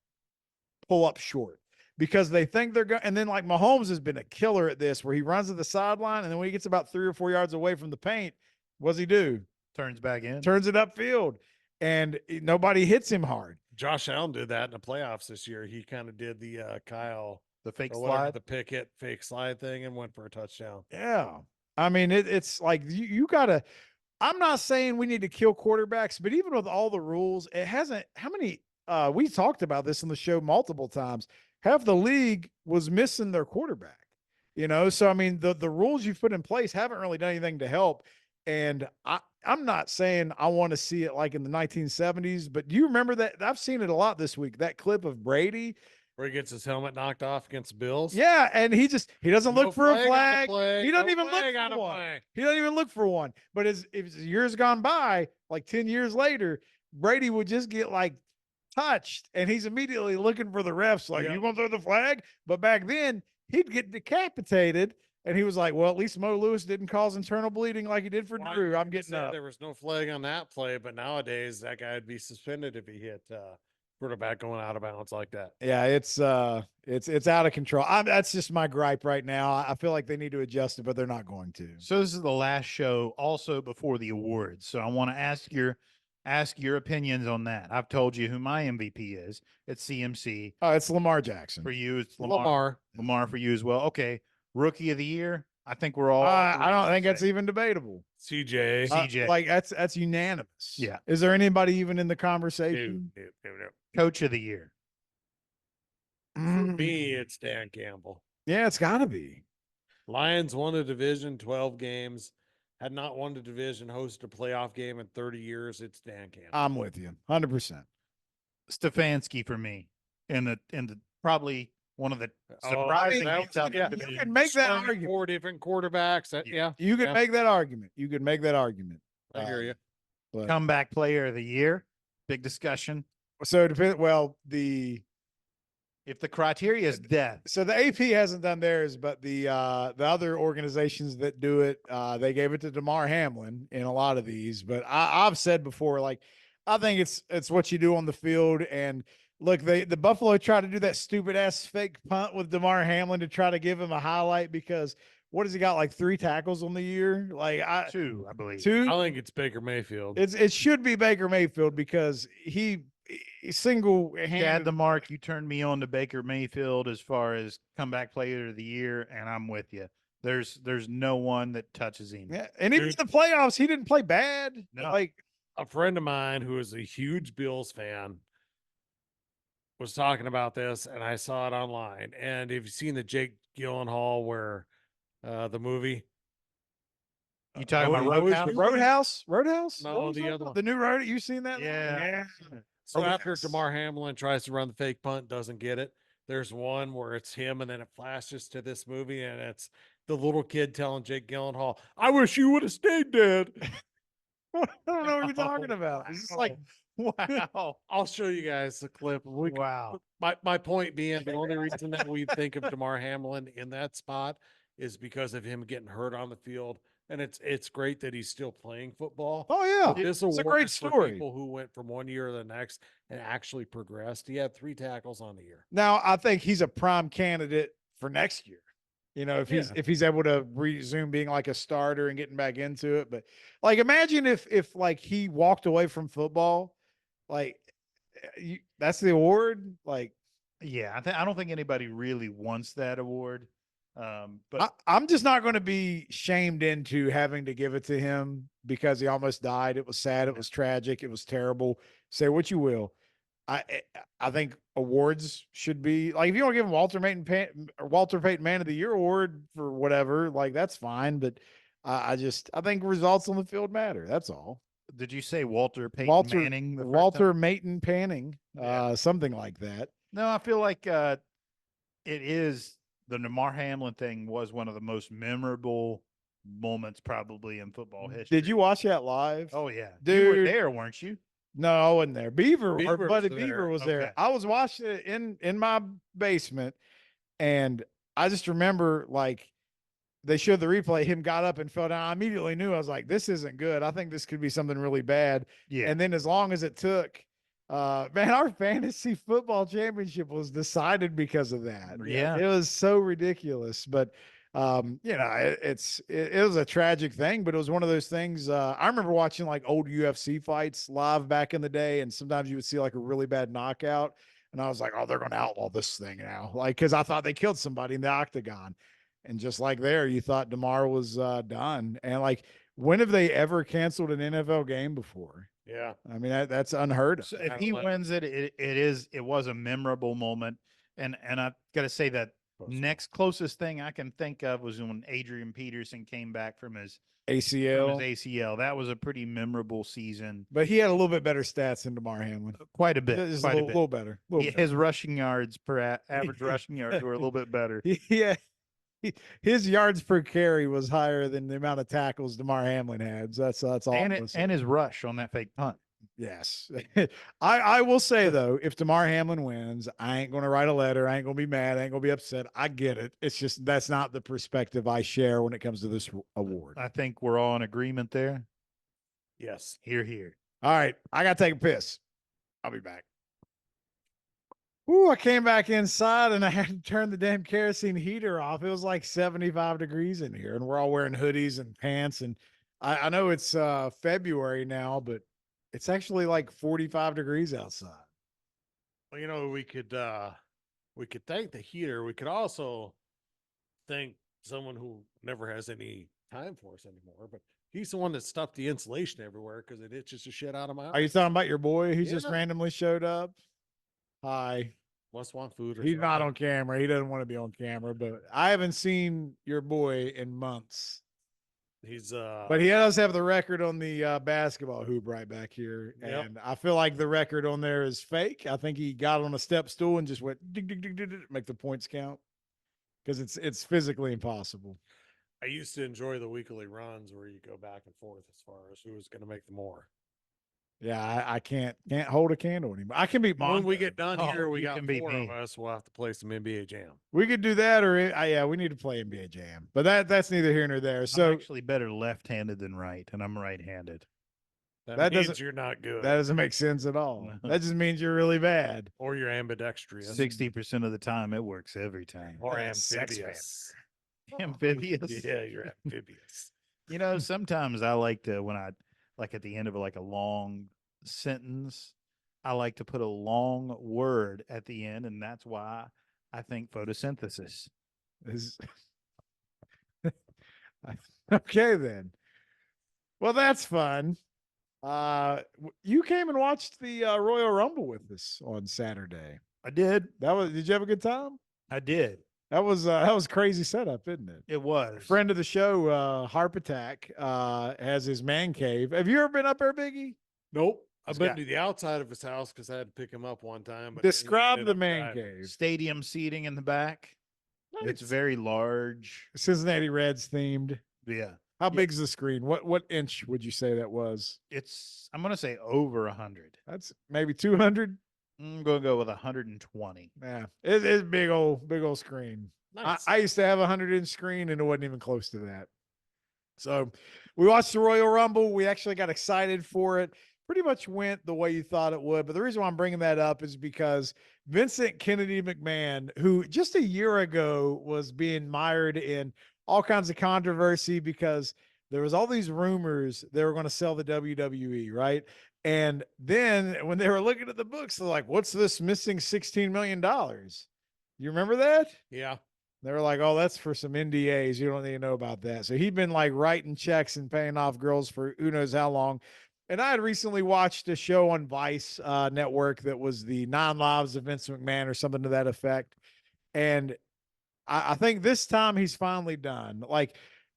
pull up short because they think they're going? And then like Mahomes has been a killer at this, where he runs to the sideline and then when he gets about 3 or 4 yards away from the paint, what's he do? Turns back in. Turns it upfield, and nobody hits him hard. Josh Allen did that in the playoffs this year. He kind of did the Kyle The fake or whatever, slide. the Pickett fake slide thing, and went for a touchdown. Yeah. I mean, it's like you gotta. I'm not saying we need to kill quarterbacks, but even with all the rules, it hasn't. How many? We talked about this on the show multiple times. Half the league was missing their quarterback. So I mean, the rules you've put in place haven't really done anything to help. And I'm not saying I want to see it like in the 1970s, but do you remember that? I've seen it a lot this week. That clip of Brady Where he gets his helmet knocked off against the Bills. Yeah, and he doesn't look for a on the flag. play. He doesn't No even look flag on for the one. play. He doesn't even look for one. But as years gone by, like 10 years later, Brady would just get like touched and he's immediately looking for the refs, like, Yep. you want to throw the flag? But back then, he'd get decapitated. And he was like, well, at least Mo Lewis didn't cause internal bleeding like he did for Well, Drew. I'm you getting said up. There was no flag on that play, but nowadays that guy would be suspended if he hit quarterback going out of bounds like that. Yeah, it's out of control. That's just my gripe right now. I feel like they need to adjust it, but they're not going to. So this is the last show also before the awards. So I want to ask your opinions on that. I've told you who my MVP is. It's CMC. Oh, it's Lamar Jackson. For you, it's Lamar. Lamar. Lamar for you as well. Okay. Rookie of the year. I think we're all. I don't think that's even debatable. CJ. CJ. Like that's unanimous. Yeah. Is there anybody even in the conversation? No. Coach of the year. For me, it's Dan Campbell. Yeah, it's got to be. Lions won a division, 12 games. Had not won the division, hosted a playoff game in 30 years. It's Dan Campbell. I'm with you, 100%. Stefanski for me. In the probably one of the Oh, surprising that beats out was- yeah. of the You division. can make that Starting argument. 4 different quarterbacks. Yeah. You could Yeah. make that argument. You could make that argument. I hear you. But Comeback player of the year. Big discussion. so well, If the criteria is death, so the AP hasn't done theirs, but the other organizations that do it, they gave it to DeMar Hamlin in a lot of these. But I've said before, like, I think it's what you do on the field. And look, the Buffalo tried to do that stupid ass fake punt with DeMar Hamlin to try to give him a highlight because what has he got, like 3 tackles on the year? Like 2, I believe. 2. I think it's Baker Mayfield. It should be Baker Mayfield because he single Chad handed the mark, you turned me on to Baker Mayfield as far as comeback player of the year, and I'm with you. There's no one that touches him. Yeah, and even in Dude. the playoffs, he didn't play bad. No. Like, A friend of mine who is a huge Bills fan was talking about this, and I saw it online. And have you seen the Jake Gyllenhaal where the movie? You talking about I was- Roadhouse? Roadhouse. No, What was the that other called? one. The new Road. You seen that? Yeah. So after Roadhouse. DeMar Hamlin tries to run the fake punt, doesn't get it. There's one where it's him, and then it flashes to this movie, and it's the little kid telling Jake Gyllenhaal, "I wish you would have stayed dead." I don't know what you're talking about. It's just like, Wow. I'll show you guys the clip. Wow. My point being, the only reason that we think of DeMar Hamlin in that spot is because of him getting hurt on the field, and it's great that he's still playing football. oh yeah, This it's a award great is for story. people who went from one year to the next and actually progressed. He had 3 tackles on the year. Now I think he's a prime candidate for next year. You know, if he's able to resume being like a starter and getting back into it. But like, imagine if like he walked away from football, like that's the award. Like, Yeah, I don't think anybody really wants that award. But I'm just not going to be shamed into having to give it to him because he almost died. It was sad. It was tragic. It was terrible. Say what you will. I think awards should be like, if you want to give him Walter Payton Man of the Year award for whatever, like that's fine. But I think results on the field matter. That's all. did you say Walter Payton Manning? the first time? Walter Payton Panning, Yeah. something like that. No, I feel like it is the DeMar Hamlin thing was one of the most memorable moments probably in football history. Did you watch that live? Oh yeah, you were Dude. there, weren't you? No, I wasn't there. Beaver Beaver was Buddy there. Beaver was Okay. there. I was watching it in my basement, and I just remember like they showed the replay. Him got up and fell down. I immediately knew. I was like, "This isn't good. I think this could be something really bad." Yeah. And then as long as it took, man, our fantasy football championship was decided because of that. Yeah. It was so ridiculous, but. You know, it was a tragic thing, but it was one of those things. I remember watching like old UFC fights live back in the day, and sometimes you would see like a really bad knockout, and I was like, oh, they're going to outlaw this thing now, like because I thought they killed somebody in the octagon, and just like there, you thought DeMar was done, and like when have they ever canceled an NFL game before? Yeah. I mean that's unheard of. So if Kinda he like- wins it, it was a memorable moment, and I got to say that next closest thing I can think of was when Adrian Peterson came back from his ACL, ACL. That was a pretty memorable season. but he had a little bit better stats than DeMar Hamlin. Quite a bit. Just Quite a a bit. little better. Little better. His rushing yards average rushing yards were a little bit better. Yeah. His yards per carry was higher than the amount of tackles DeMar Hamlin had. So that's all. And his rush on that fake punt. Yes. I will say though, if DeMar Hamlin wins, I ain't going to write a letter. I ain't going to be mad. I ain't going to be upset. I get it. It's just, that's not the perspective I share when it comes to this award. I think we're all in agreement there. Yes. Here. All right. I got to take a piss. I'll be back. Ooh, I came back inside and I had to turn the damn kerosene heater off. It was like 75 degrees in here, and we're all wearing hoodies and pants. And I know it's February now, but it's actually like 45 degrees outside. Well, you know, we could thank the heater. We could also thank someone who never has any time for us anymore, but he's the one that stuffed the insulation everywhere because it itches the shit out of my Are you talking about your boy who just Yeah. randomly showed up? Hi. Must want food or He's not something. on camera. He doesn't want to be on camera, but I haven't seen your boy in months. He's But he does have the record on the basketball hoop right back here. Yep. And I feel like the record on there is fake. I think he got on a step stool and just went dig, dig, dig, dig, dig, make the points count. Because it's physically impossible. I used to enjoy the weekly runs where you go back and forth as far as who was going to make the more. Yeah, I can't hold a candle anymore. I can beat When we Mongo. get done Oh, here, we you got can beat 4 of me. us. We'll have to play some NBA Jam. We could do that, or yeah, we need to play NBA Jam. But that's neither here nor there. I'm So actually better left-handed than right, and I'm right-handed. That means doesn't- you're not good, that doesn't make sense at all. That just means you're really bad. or you're ambidextrous, 60% of the time, it works every time. or Sex amphibious. Amphibious. Yeah, you're amphibious. You know, sometimes I like to when I like at the end of like a long sentence, I like to put a long word at the end, and that's why I think photosynthesis. Is okay then. Well, that's fun. You came and watched the Royal Rumble with us on Saturday. I did. Did you have a good time? I did. That was crazy setup, isn't it? It was. Friend of the show, Harp Attack, has his man cave. Have you ever been up there, Biggie? Nope. I've It's been got- to the outside of his house because I had to pick him up one time. But Describe he the ended up man driving. cave. Stadium seating in the back. It's very large. Cincinnati Reds themed. Yeah. How Yeah. big's the screen? What inch would you say that was? I'm gonna say over 100. That's maybe 200. I'm gonna go with 120. Yeah, it's big old screen. Nice. I used to have a 100-inch screen and it wasn't even close to that. So we watched the Royal Rumble. We actually got excited for it. Pretty much went the way you thought it would. But the reason why I'm bringing that up is because Vincent Kennedy McMahon, who just a year ago was being mired in all kinds of controversy because there was all these rumors they were going to sell the WWE, right? And then when they were looking at the books, they're like, what's this missing $16 million? You remember that? Yeah. They were like, oh, that's for some NDAs. You don't need to know about that. So he'd been like writing checks and paying off girls for who knows how long. And I had recently watched a show on Vice Network that was the 9 Lives of Vince McMahon or something to that effect. And I think this time he's finally done. Like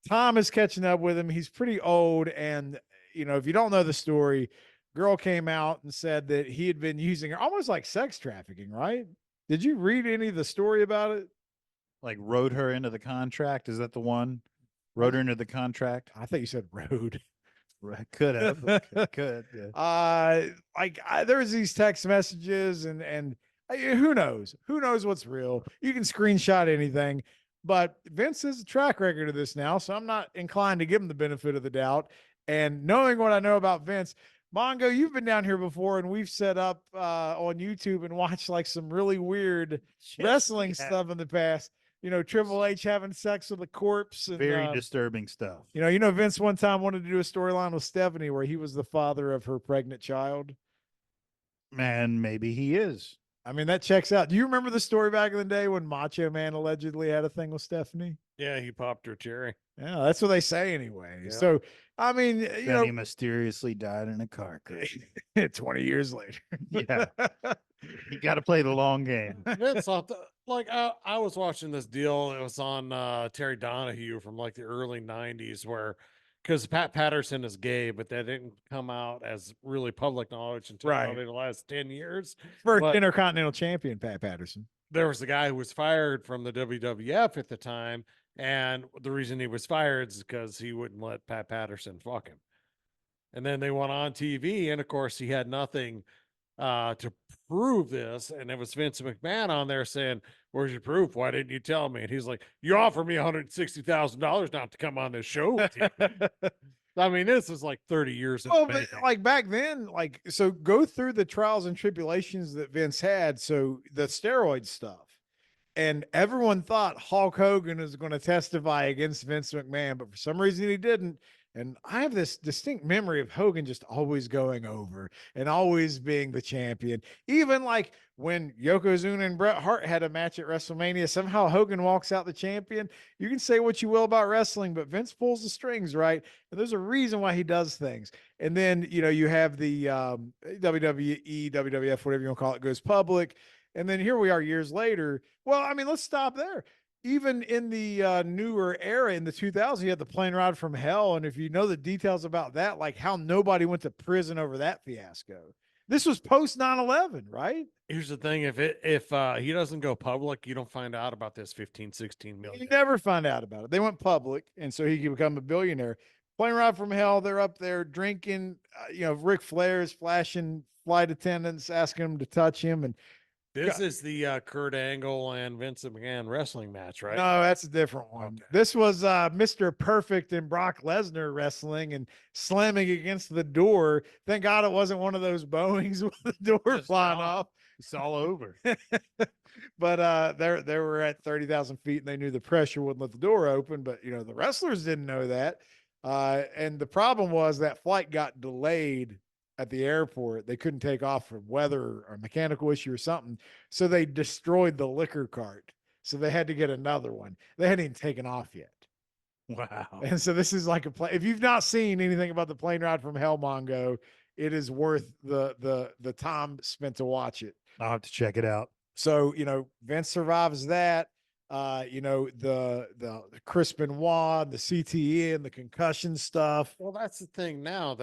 Tom is catching up with him. He's pretty old. And, you know, if you don't know the story, girl came out and said that he had been using her almost like sex trafficking, right? Did you read any of the story about it? Like wrote her into the contract. Is that the one? Wrote her into the contract. I think you said road. Could have. Could. Yeah. There was these text messages and who knows what's real. You can screenshot anything, but Vince has a track record of this now, so I'm not inclined to give him the benefit of the doubt. And knowing what I know about Vince, Mongo, you've been down here before, and we've set up on YouTube and watched like some really weird wrestling stuff in the past. You know, Triple H having sex with a corpse. And, Very disturbing stuff. You know, Vince one time wanted to do a storyline with Stephanie where he was the father of her pregnant child. Man, maybe he is. I mean, that checks out. Do you remember the story back in the day when Macho Man allegedly had a thing with Stephanie? Yeah, he popped her cherry. Yeah, that's what they say anyway. Yeah. So, I mean, you Then he mysteriously died in a car crash. know, 20 years later. Yeah. You got to play the long game. It's off the, like I was watching this deal. It was on Terry Donahue from like the early 90s where because Pat Patterson is gay, but that didn't come out as really public knowledge until Right. probably the last 10 years. First But- Intercontinental Champion, Pat Patterson. There was a guy who was fired from the WWF at the time. And the reason he was fired is because he wouldn't let Pat Patterson fuck him. And then they went on TV, and of course, he had nothing to prove this. And it was Vince McMahon on there saying, "Where's your proof? Why didn't you tell me?" And he's like, "You offered me $160,000 not to come on this show with you." I mean, this is like 30 years. in the Oh, but making. like back then, like, so go through the trials and tribulations that Vince had. So the steroid stuff. And everyone thought Hulk Hogan was going to testify against Vince McMahon, but for some reason he didn't. And I have this distinct memory of Hogan just always going over and always being the champion. Even like when Yokozuna and Bret Hart had a match at WrestleMania, somehow Hogan walks out the champion. You can say what you will about wrestling, but Vince pulls the strings, right? And there's a reason why he does things. And then, you know, you have the WWE, WWF, whatever you want to call it, goes public. And then here we are years later. Well, I mean, let's stop there. Even in the newer era in the 2000s, you had the plane ride from hell. And if you know the details about that, like how nobody went to prison over that fiasco. This was post 9/11, right? Here's the thing. If he doesn't go public, you don't find out about this 15, 16 million. You never find out about it. They went public, and so he could become a billionaire. Plane Ride from Hell. They're up there drinking. Ric Flair's flashing flight attendants, asking them to touch him, and This is the Kurt Angle and Vince McMahon wrestling match, right? no, that's a different one. Okay. This was Mr. Perfect and Brock Lesnar wrestling and slamming against the door. Thank God it wasn't one of those Boeings with the door Just flying gone. off. It's all over. But they were at 30,000 feet and they knew the pressure wouldn't let the door open. But the wrestlers didn't know that. And the problem was that flight got delayed at the airport. They couldn't take off for weather or mechanical issue or something. So they destroyed the liquor cart. So they had to get another one. They hadn't even taken off yet. Wow. And so this is like a play. If you've not seen anything about the Plane Ride from Hell, Mongo, it is worth the time spent to watch it. I'll have to check it out. So, Vince survives that. The Chris Benoit, the CTE and the concussion stuff. Well, that's the thing now.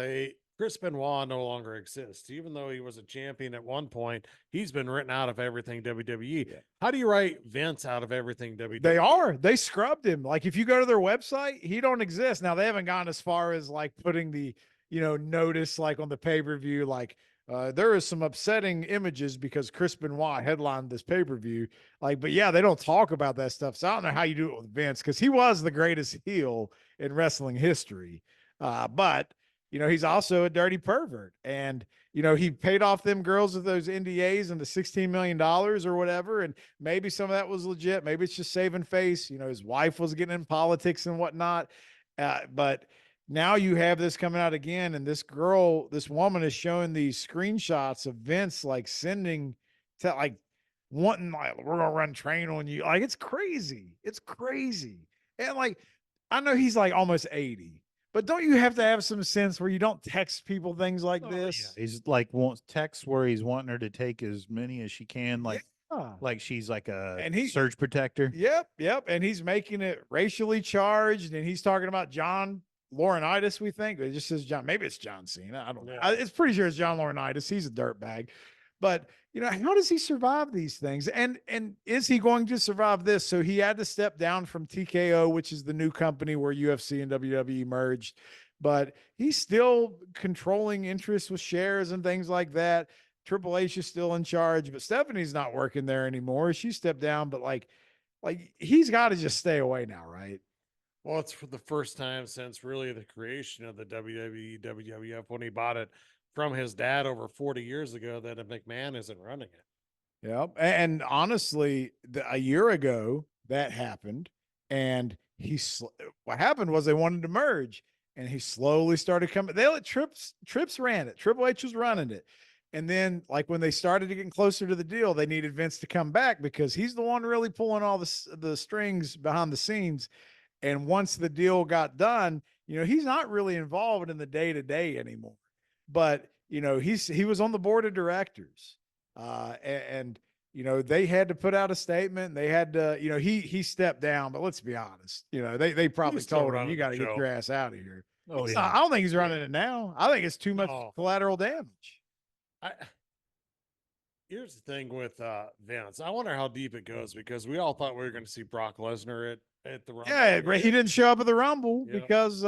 Chris Benoit no longer exists. Even though he was a champion at one point, he's been written out of everything WWE. Yeah. How do you write Vince out of everything WWE? They scrubbed him. Like if you go to their website, he don't exist. Now they haven't gone as far as like putting the, notice like on the pay-per-view, like there is some upsetting images because Chris Benoit headlined this pay-per-view. But yeah, they don't talk about that stuff. So I don't know how you do it with Vince because he was the greatest heel in wrestling history. But he's also a dirty pervert. And, he paid off them girls with those NDAs and the $16 million or whatever. And maybe some of that was legit. Maybe it's just saving face. His wife was getting in politics and whatnot. But now you have this coming out again. And this woman is showing these screenshots of Vince, like sending to like wanting, like, we're going to run train on you. Like, it's crazy. It's crazy. And like, I know he's like almost 80. But don't you have to have some sense where you don't text people things like this? Yeah. He's like wants texts where he's wanting her to take as many as she can, like Yeah. like she's like a And he- surge protector. Yep. And he's making it racially charged, and he's talking about John Laurinaitis, we think. It just says John. Maybe it's John Cena. I don't know. Yeah. It's pretty sure it's John Laurinaitis. He's a dirtbag. But how does he survive these things? And is he going to survive this? So he had to step down from TKO, which is the new company where UFC and WWE merged. But he's still controlling interests with shares and things like that. Triple H is still in charge, but Stephanie's not working there anymore. She stepped down, but like he's got to just stay away now, right? Well, it's for the first time since really the creation of the WWE, WWF when he bought it from his dad over 40 years ago that a McMahon isn't running it. Yep. And honestly, a year ago that happened, and what happened was they wanted to merge, and he slowly started coming. They let Trips ran it. Triple H was running it. And then like when they started getting closer to the deal, they needed Vince to come back because he's the one really pulling all the strings behind the scenes. And once the deal got done, he's not really involved in the day-to-day anymore. But he was on the board of directors, and they had to put out a statement. They had to, he stepped down. But let's be honest, they probably He's still told him, running you got to the get show. your ass out of here. Oh, It's yeah. not- I don't think he's running it now. I think it's too much No. collateral damage. Here's the thing with Vince. I wonder how deep it goes because we all thought we were going to see Brock Lesnar at the Rumble. Yeah, he didn't show up at the Rumble Yeah. because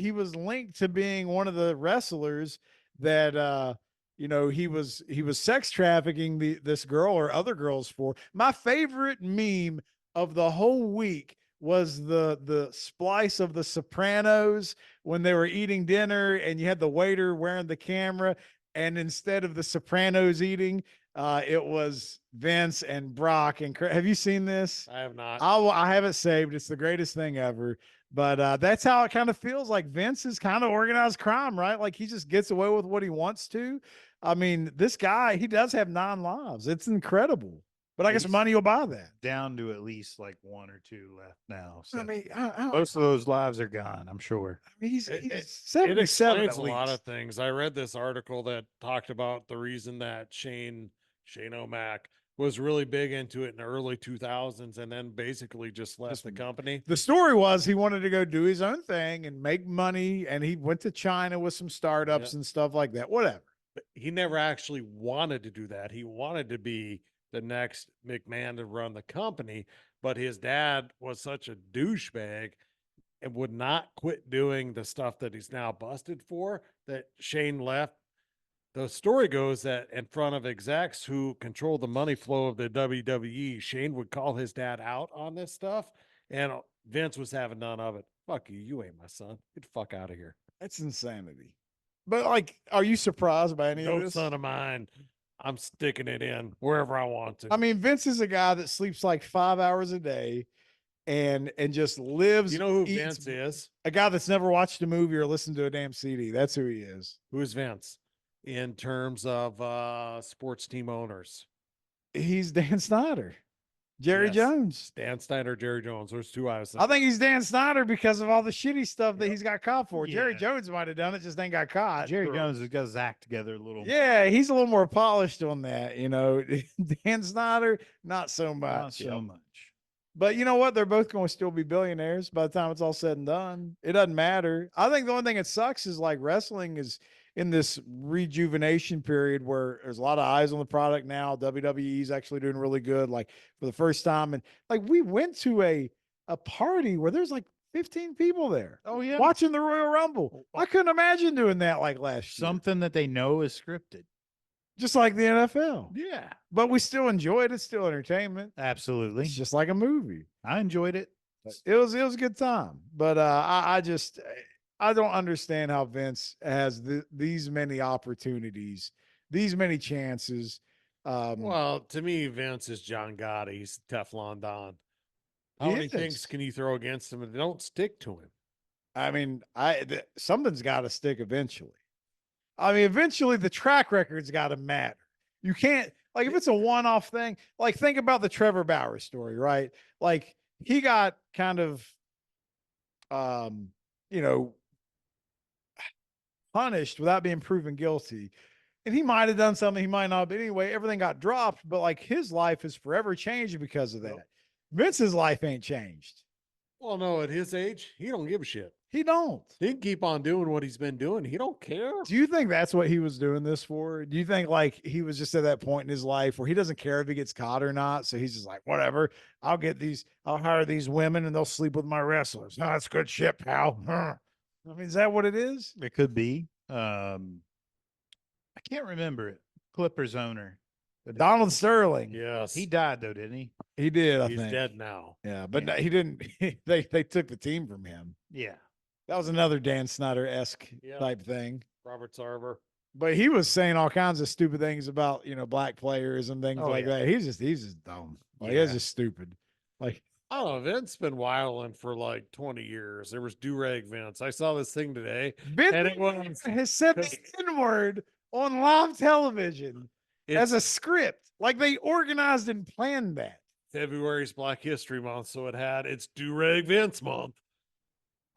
he was linked to being one of the wrestlers that he was sex trafficking this girl or other girls for. My favorite meme of the whole week was the splice of the Sopranos when they were eating dinner and you had the waiter wearing the camera, and instead of the Sopranos eating, it was Vince and Brock. And have you seen this? I have not. I have it saved. It's the greatest thing ever. But that's how it kind of feels like Vince is kind of organized crime, right? Like he just gets away with what he wants to. I mean, this guy, he does have 9 lives. It's incredible. But I guess He's money will buy that. Down to at least like 1 or 2 left now. So I mean, most of those lives are gone, I'm sure. he's It 77 explains at a lot least. of things. I read this article that talked about the reason that Shane O'Mac was really big into it in the early 2000s and then basically just left the company. The story was he wanted to go do his own thing and make money, and he went to China with some startups and stuff like that. Whatever. But he never actually wanted to do that. He wanted to be the next McMahon to run the company, but his dad was such a douchebag and would not quit doing the stuff that he's now busted for, that Shane left. The story goes that in front of execs who control the money flow of the WWE, Shane would call his dad out on this stuff, and Vince was having none of it. Fuck you. You ain't my son. Get the fuck out of here. That's insanity. But like, are you surprised by any of No this? son of mine. I'm sticking it in wherever I want to. I mean, Vince is a guy that sleeps like 5 hours a day and just lives. You know who eats- Vince is? A guy that's never watched a movie or listened to a damn CD. That's who he is. Who is Vince in terms of sports team owners? He's Dan Snyder, Jerry Yes. Jones. Dan Snyder, Jerry Jones. There's two I was I think he's Dan Snyder because of all the shitty stuff that Yep. he's got caught for. Jerry Yeah. Jones might have done it, just ain't got caught. Jerry Jones has got his act together a little. Yeah, he's a little more polished on that, you know. Dan Snyder, not so much. Not so much. But you know what? They're both going to still be billionaires by the time it's all said and done. It doesn't matter. I think the only thing that sucks is like wrestling is in this rejuvenation period where there's a lot of eyes on the product now. WWE is actually doing really good, like for the first time. And like we went to a party where there's like 15 people there Oh yeah. watching the Royal Rumble. I couldn't imagine doing that like last year. Something that they know is scripted. Just like the NFL. Yeah. But we still enjoyed it. It's still entertainment. Absolutely. It's just like a movie. I enjoyed it. It was a good time. But I just I don't understand how Vince has these many opportunities, these many chances. Well, to me, Vince is John Gotti. He's Teflon Don. How He many is. things can you throw against him and they don't stick to him? I mean, something's got to stick eventually. I mean, eventually the track record's got to matter. You can't, like, if it's a one-off thing, like think about the Trevor Bauer story, right? Like he got kind of, you know, punished without being proven guilty. And he might have done something, he might not, but anyway, everything got dropped. But like his life has forever changed because of that. Yep. Vince's life ain't changed. Well, no, at his age, he don't give a shit. He don't. He can keep on doing what he's been doing. He don't care. Do you think that's what he was doing this for? Do you think like he was just at that point in his life where he doesn't care if he gets caught or not? So he's just like, whatever, I'll hire these women and they'll sleep with my wrestlers. No, that's good shit, pal. I mean, is that what it is? It could be. I can't remember it. Clippers owner. Donald Sterling. Yes. He died though, didn't he? He did, I he's think. dead now. Yeah, but Yeah. no, he didn't. They took the team from him. Yeah. That was another Dan Snyder-esque Yeah. type thing. Robert Sarver. But he was saying all kinds of stupid things about, black players and things Oh, like yeah. that. He's just dumb. Like, Yeah. he's just stupid. Like, I don't know. Vince been wilding for like 20 years. There was Durag Vince. I saw this thing today. Vince And it was- has said the N-word on live television as a script. Like they organized and planned that. February's Black History Month, so it's Durag Vince month.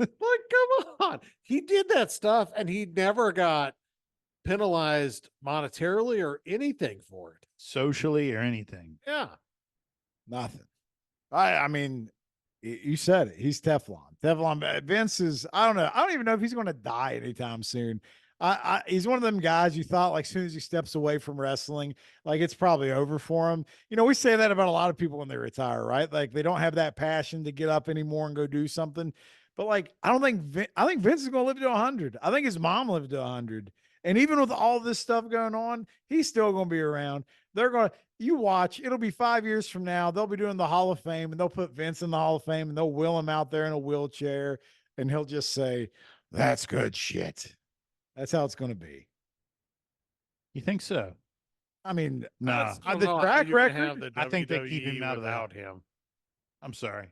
Like, come on. He did that stuff and he never got penalized monetarily or anything for it. Socially or anything. Yeah. Nothing. I mean, you said it. He's Teflon. Teflon. Vince is, I don't know. I don't even know if he's going to die anytime soon. He's one of them guys you thought like as soon as he steps away from wrestling, like it's probably over for him. We say that about a lot of people when they retire, right? Like they don't have that passion to get up anymore and go do something. But like, I think Vince is going to live to 100. I think his mom lived to 100. And even with all this stuff going on, he's still going to be around. You watch, it'll be 5 years from now. They'll be doing the Hall of Fame and they'll put Vince in the Hall of Fame and they'll wheel him out there in a wheelchair. And he'll just say, that's good shit. That's how it's going to be. You think so? I mean, Nah. the track record. I think they keep him out of that. without him. I'm sorry.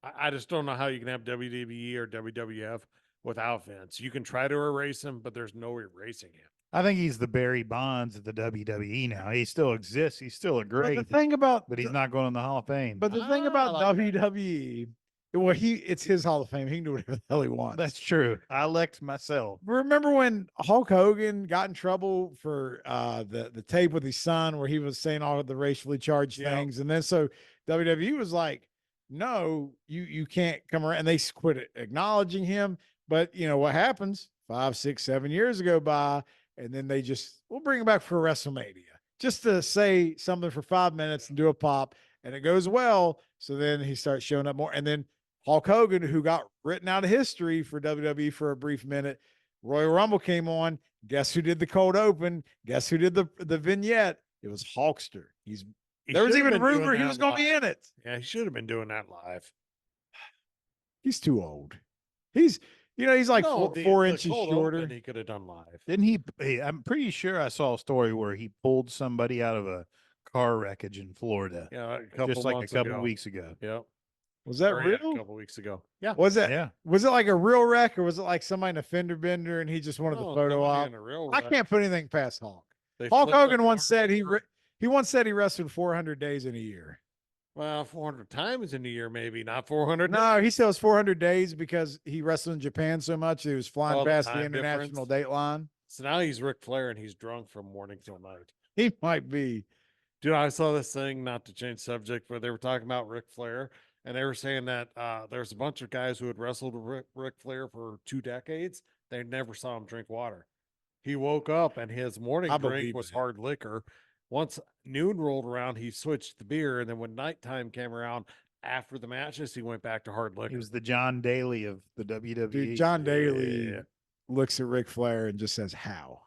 I just don't know how you can have WWE or WWF without Vince. You can try to erase him, but there's no erasing him. I think he's the Barry Bonds of the WWE now. He still exists. He's still a But great, the thing about, but he's not going in the Hall of Fame. but the thing about like that. WWE, well, it's his Hall of Fame. He can do whatever the hell he wants. That's true. I elect myself. Remember when Hulk Hogan got in trouble for the tape with his son where he was saying all of the racially charged Yeah. things, and then so WWE was like, "No, you can't come around." And they quit acknowledging him. But what happens? 5, 6, 7 years go by, and then we'll bring him back for WrestleMania just to say something for 5 minutes and do a pop, and it goes well. So then he starts showing up more, and then Hulk Hogan, who got written out of history for WWE for a brief minute. Royal Rumble came on. Guess who did the cold open? Guess who did the vignette? It was Hulkster. There was even rumor he was going to be in it. Yeah, he should have been doing that live. He's too old. He's like No, four the inches cold shorter. open he could have done live. Didn't he? I'm pretty sure I saw a story where he pulled somebody out of a car wreckage in Florida. Yeah, a couple just like a months couple ago. weeks ago. Yep. Was that Or, yeah, real? a couple weeks ago. Yeah. Was it? Yeah. Was it like a real wreck, or was it like somebody in a fender bender and he just wanted the No, photo somebody op? in a real I wreck. can't put anything past Hulk. They Hulk flipped the Hogan once car said over. he once said he wrestled 400 days in a year. Well, 400 times in a year, maybe not 400. No, he said it was 400 days because he wrestled in Japan so much he was flying Oh, the past the time international difference. dateline. So now he's Ric Flair and he's drunk from morning till night. He might be. Dude, I saw this thing, not to change subject, but they were talking about Ric Flair, and they were saying that there's a bunch of guys who had wrestled with Ric Flair for 2 decades. They never saw him drink water. He woke up and his morning I drink believe was that. hard liquor. Once noon rolled around, he switched to beer, and then when nighttime came around after the matches, he went back to hard liquor. He was the John Daly of the WWE. Dude, John Daly Yeah. looks at Ric Flair and just says, "How?"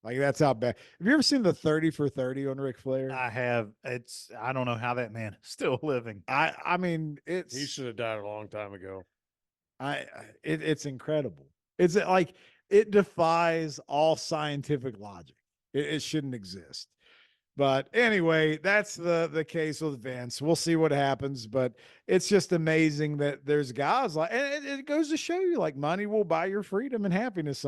Like that's how bad. Have you ever seen the 30 for 30 on Ric Flair? I have. I don't know how that man is still living. I mean, He it's should have died a long time ago. it's incredible. It's like it defies all scientific logic. It shouldn't exist. But anyway, that's the case with Vince. We'll see what happens, but it's just amazing that there's guys like, and it goes to show you, like, money will buy your freedom and happiness